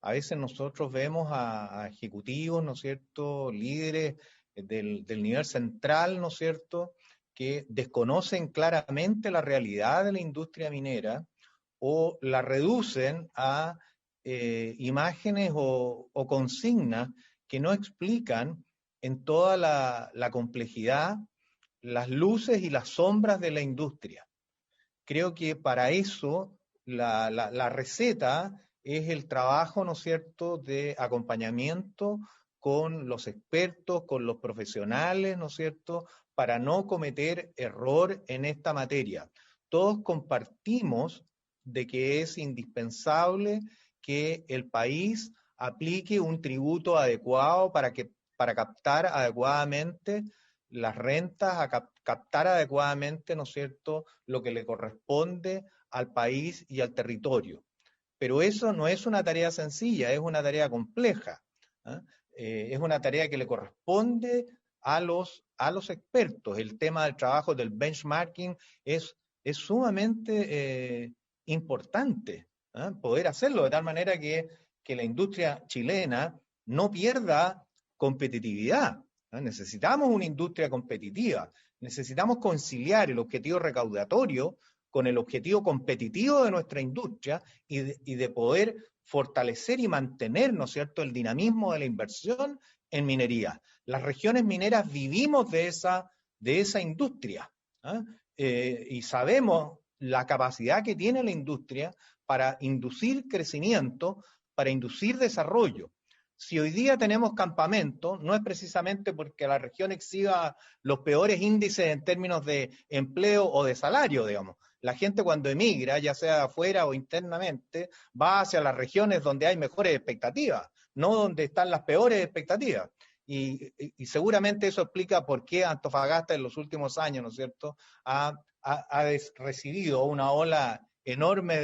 A veces nosotros vemos a ejecutivos, ¿no es cierto?, líderes del nivel central, ¿no es cierto?, que desconocen claramente la realidad de la industria minera o la reducen a imágenes o consignas que no explican en toda la complejidad, las luces y las sombras de la industria. Creo que para eso la receta es el trabajo, ¿no es cierto?, de acompañamiento con los expertos, con los profesionales, ¿no es cierto?, para no cometer error en esta materia. Todos compartimos de que es indispensable que el país aplique un tributo adecuado para captar adecuadamente las rentas, a captar adecuadamente, ¿no es cierto?, lo que le corresponde al país y al territorio. Pero eso no es una tarea sencilla, es una tarea compleja, ¿eh? Es una tarea que le corresponde a los expertos. El tema del trabajo del benchmarking es sumamente importante, ¿eh? Poder hacerlo de tal manera que la industria chilena no pierda competitividad. Necesitamos una industria competitiva, necesitamos conciliar el objetivo recaudatorio con el objetivo competitivo de nuestra industria y de poder fortalecer y mantener, ¿no es cierto?, el dinamismo de la inversión en minería. Las regiones mineras vivimos de esa industria, ¿ah? Y sabemos la capacidad que tiene la industria para inducir crecimiento, para inducir desarrollo. Si hoy día tenemos campamentos, no es precisamente porque la región exhiba los peores índices en términos de empleo o de salario, digamos. La gente cuando emigra, ya sea afuera o internamente, va hacia las regiones donde hay mejores expectativas, no donde están las peores expectativas. Y seguramente eso explica por qué Antofagasta en los últimos años, ¿no es cierto?, ha recibido una ola enorme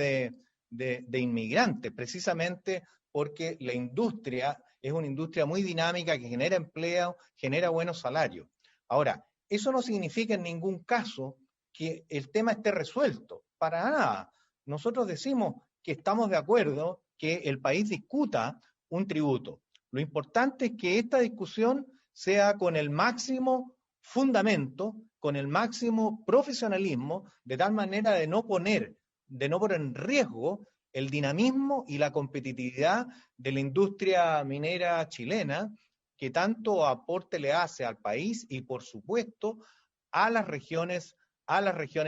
de inmigrantes, precisamente porque la industria es una industria muy dinámica que genera empleo, genera buenos salarios. Ahora, eso no significa en ningún caso que el tema esté resuelto, para nada. Nosotros decimos que estamos de acuerdo que el país discuta un tributo. Lo importante es que esta discusión sea con el máximo fundamento, con el máximo profesionalismo, de tal manera de no poner en riesgo el dinamismo y la competitividad de la industria minera chilena, que tanto aporte le hace al país y, por supuesto, a las regiones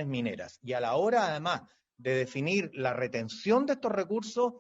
mineras. Y a la hora, además, de definir la retención de estos recursos,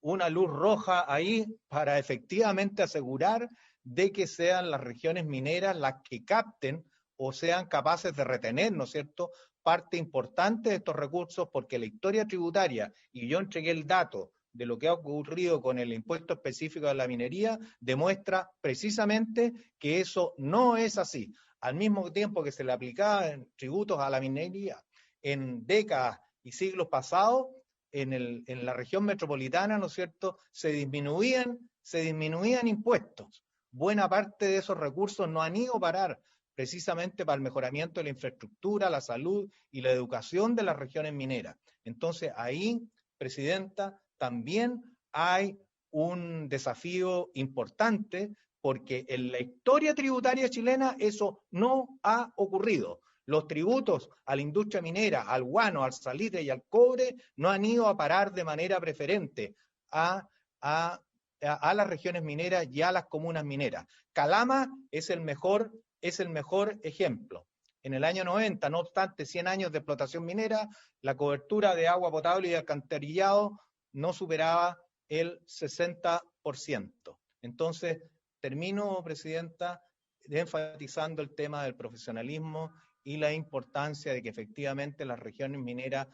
una luz roja ahí para efectivamente asegurar de que sean las regiones mineras las que capten o sean capaces de retener, ¿no es cierto?, parte importante de estos recursos, porque la historia tributaria, y yo entregué el dato de lo que ha ocurrido con el impuesto específico de la minería, demuestra precisamente que eso no es así. Al mismo tiempo que se le aplicaban tributos a la minería en décadas y siglos pasados, en la región metropolitana, ¿no es cierto?, se disminuían impuestos. Buena parte de esos recursos no han ido a parar precisamente para el mejoramiento de la infraestructura, la salud y la educación de las regiones mineras. Entonces, ahí, Presidenta, también hay un desafío importante, porque en la historia tributaria chilena eso no ha ocurrido. Los tributos a la industria minera, al guano, al salitre y al cobre no han ido a parar de manera preferente a las regiones mineras y a las comunas mineras. Calama es el mejor ejemplo. En el año 90, no obstante 100 años de explotación minera, la cobertura de agua potable y de alcantarillado no superaba el 60%. Entonces, termino, Presidenta, enfatizando el tema del profesionalismo y la importancia de que efectivamente las regiones mineras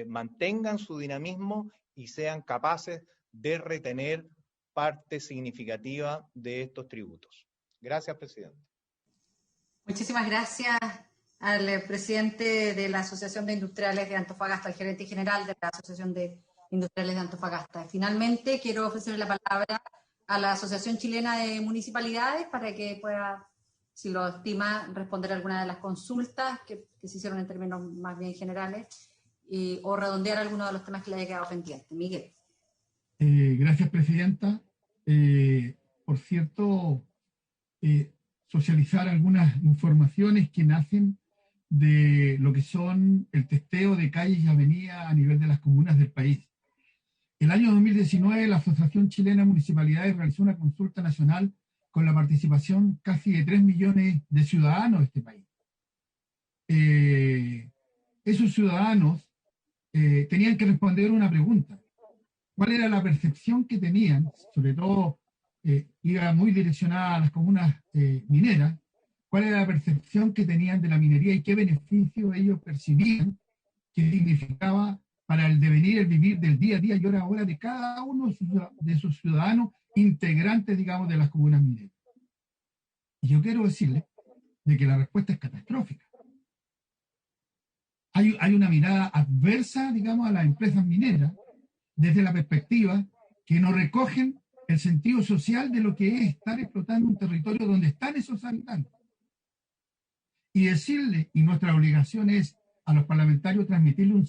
mantengan su dinamismo y sean capaces de retener parte significativa de estos tributos. Gracias, Presidente. Muchísimas gracias al presidente de la Asociación de Industriales de Antofagasta, al gerente general de la Asociación de Industriales de Antofagasta. Finalmente, quiero ofrecer la palabra a la Asociación Chilena de Municipalidades para que pueda, si lo estima, responder alguna de las consultas que se hicieron en términos más bien generales o redondear algunos de los temas que le haya quedado pendiente. Miguel. Gracias, Presidenta. Por cierto, socializar algunas informaciones que nacen de lo que son el testeo de calles y avenidas a nivel de las comunas del país. El año 2019, la Asociación Chilena de Municipalidades realizó una consulta nacional con la participación casi de 3 millones de ciudadanos de este país. Esos ciudadanos tenían que responder una pregunta. ¿Cuál era la percepción que tenían? Sobre todo, iba muy direccionada a las comunas mineras. ¿Cuál era la percepción que tenían de la minería y qué beneficio ellos percibían que significaba para el devenir, el vivir del día a día y hora a hora de cada uno de sus ciudadanos integrantes, digamos, de las comunas mineras? Y yo quiero decirles de que la respuesta es catastrófica. Hay una mirada adversa, digamos, a las empresas mineras desde la perspectiva que no recogen el sentido social de lo que es estar explotando un territorio donde están esos habitantes. Y decirle, y nuestra obligación es a los parlamentarios transmitirle el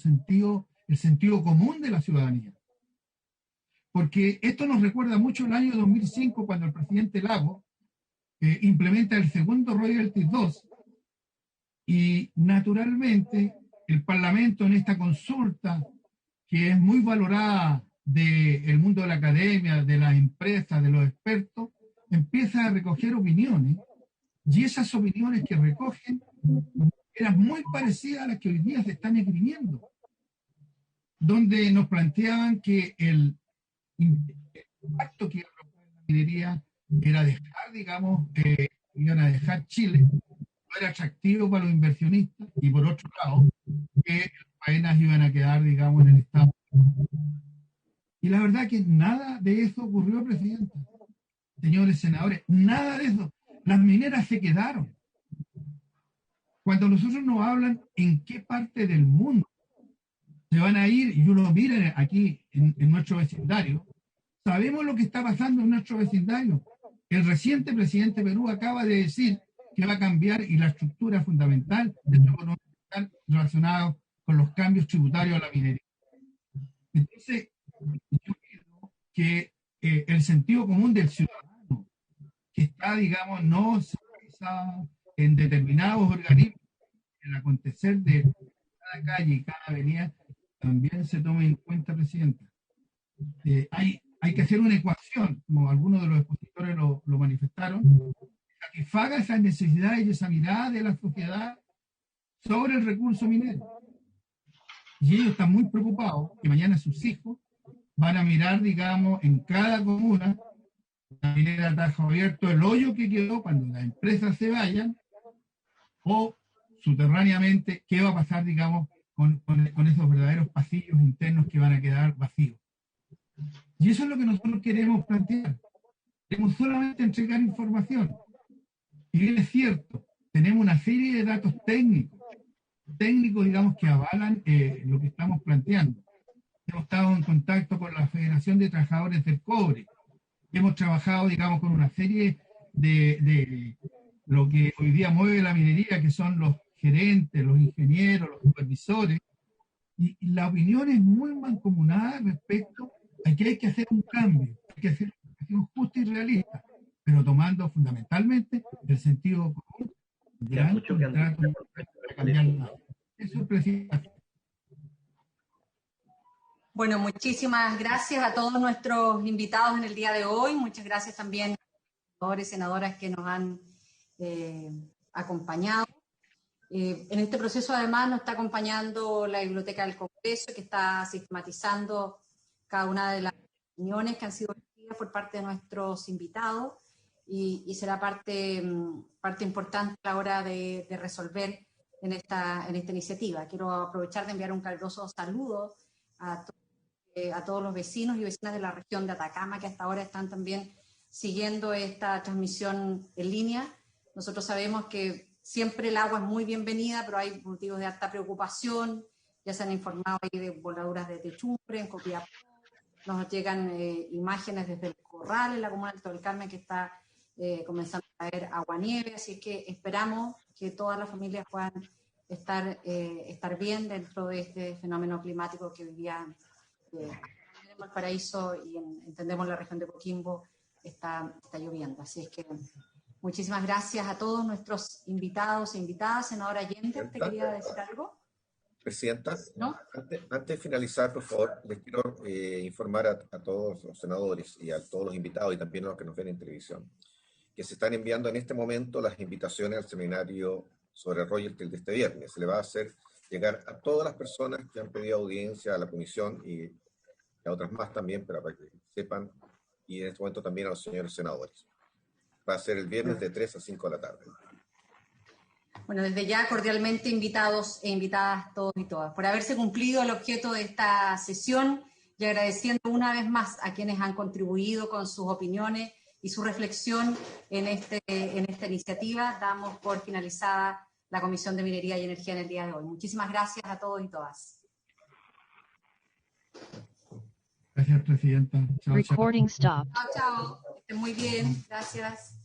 sentido común de la ciudadanía. Porque esto nos recuerda mucho el año 2005, cuando el presidente Lagos implementa el segundo Royalties 2, y naturalmente el Parlamento en esta consulta, que es muy valorada del mundo de la academia, de las empresas, de los expertos, empieza a recoger opiniones, y esas opiniones que recogen eran muy parecidas a las que hoy día se están esgrimiendo, donde nos planteaban que el impacto que iba a provocar la minería era dejar, digamos, iban a dejar Chile, no era atractivo para los inversionistas, y por otro lado, que las faenas iban a quedar, digamos, en el Estado. Y la verdad que nada de eso ocurrió, presidenta. Señores senadores, nada de eso. Las mineras se quedaron. Cuando nosotros nos hablan en qué parte del mundo se van a ir, y uno mira aquí en nuestro vecindario, sabemos lo que está pasando en nuestro vecindario. El reciente presidente de Perú acaba de decir que va a cambiar, y la estructura fundamental de su economía está relacionada con los cambios tributarios a la minería. Entonces, yo creo que el sentido común del ciudadano, que está, digamos, no centralizado en determinados organismos, el acontecer de cada calle y cada avenida, también se tome en cuenta, presidenta. Hay que hacer una ecuación, como algunos de los expositores lo manifestaron, que satisfaga esas necesidades y esa mirada de la sociedad sobre el recurso minero. Y ellos están muy preocupados que mañana sus hijos van a mirar, digamos, en cada comuna, la minera de Tajo Abierto, el hoyo que quedó cuando las empresas se vayan, o subterráneamente, qué va a pasar, digamos, con esos verdaderos pasillos internos que van a quedar vacíos. Y eso es lo que nosotros queremos plantear. Queremos solamente entregar información. Y bien es cierto, tenemos una serie de datos técnicos, digamos, que avalan lo que estamos planteando. Hemos estado en contacto con la Federación de Trabajadores del Cobre. Hemos trabajado, digamos, con una serie de lo que hoy día mueve la minería, que son los gerentes, los ingenieros, los supervisores. Y la opinión es muy mancomunada respecto a que hay que hacer un cambio, hay que hacer una acción justa y realista, pero tomando fundamentalmente el sentido común, gran contrato para cambiar nada. Eso es precisamente. Bueno, muchísimas gracias a todos nuestros invitados en el día de hoy. Muchas gracias también a los senadores y senadoras que nos han acompañado. En este proceso, además, nos está acompañando la Biblioteca del Congreso, que está sistematizando cada una de las opiniones que han sido recibidas por parte de nuestros invitados, y será parte importante a la hora de resolver en esta iniciativa. Quiero aprovechar de enviar un caluroso saludo a todos los vecinos y vecinas de la región de Atacama, que hasta ahora están también siguiendo esta transmisión en línea. Nosotros sabemos que siempre el agua es muy bienvenida, pero hay motivos de alta preocupación. Ya se han informado ahí de voladuras de techumbre en Copiapó. Nos llegan imágenes desde el Corral, en la comuna de Alto del Carmen, que está comenzando a caer agua-nieve. Así que esperamos que todas las familias puedan estar bien dentro de este fenómeno climático que hoy día en Valparaíso y entendemos la región de Coquimbo está lloviendo. Así es que muchísimas gracias a todos nuestros invitados e invitadas. Senadora Allende, ¿te quería decir algo? Presidenta, ¿No? antes de finalizar, por favor, les quiero informar a todos los senadores y a todos los invitados y también a los que nos ven en televisión, que se están enviando en este momento las invitaciones al seminario sobre royalties de este viernes. Se le va a hacer llegar a todas las personas que han pedido audiencia a la comisión y a otras más también, pero para que sepan, y en este momento también a los señores senadores. Va a ser el viernes de 3 a 5 de la tarde. Bueno, desde ya cordialmente invitados e invitadas todos y todas por haberse cumplido el objeto de esta sesión, y agradeciendo una vez más a quienes han contribuido con sus opiniones y su reflexión en esta iniciativa. Damos por finalizada la Comisión de Minería y Energía en el día de hoy. Muchísimas gracias a todos y todas. Gracias, presidenta. Chao, Recording chao. stopped. Chao, chao. Que estén muy bien. Gracias.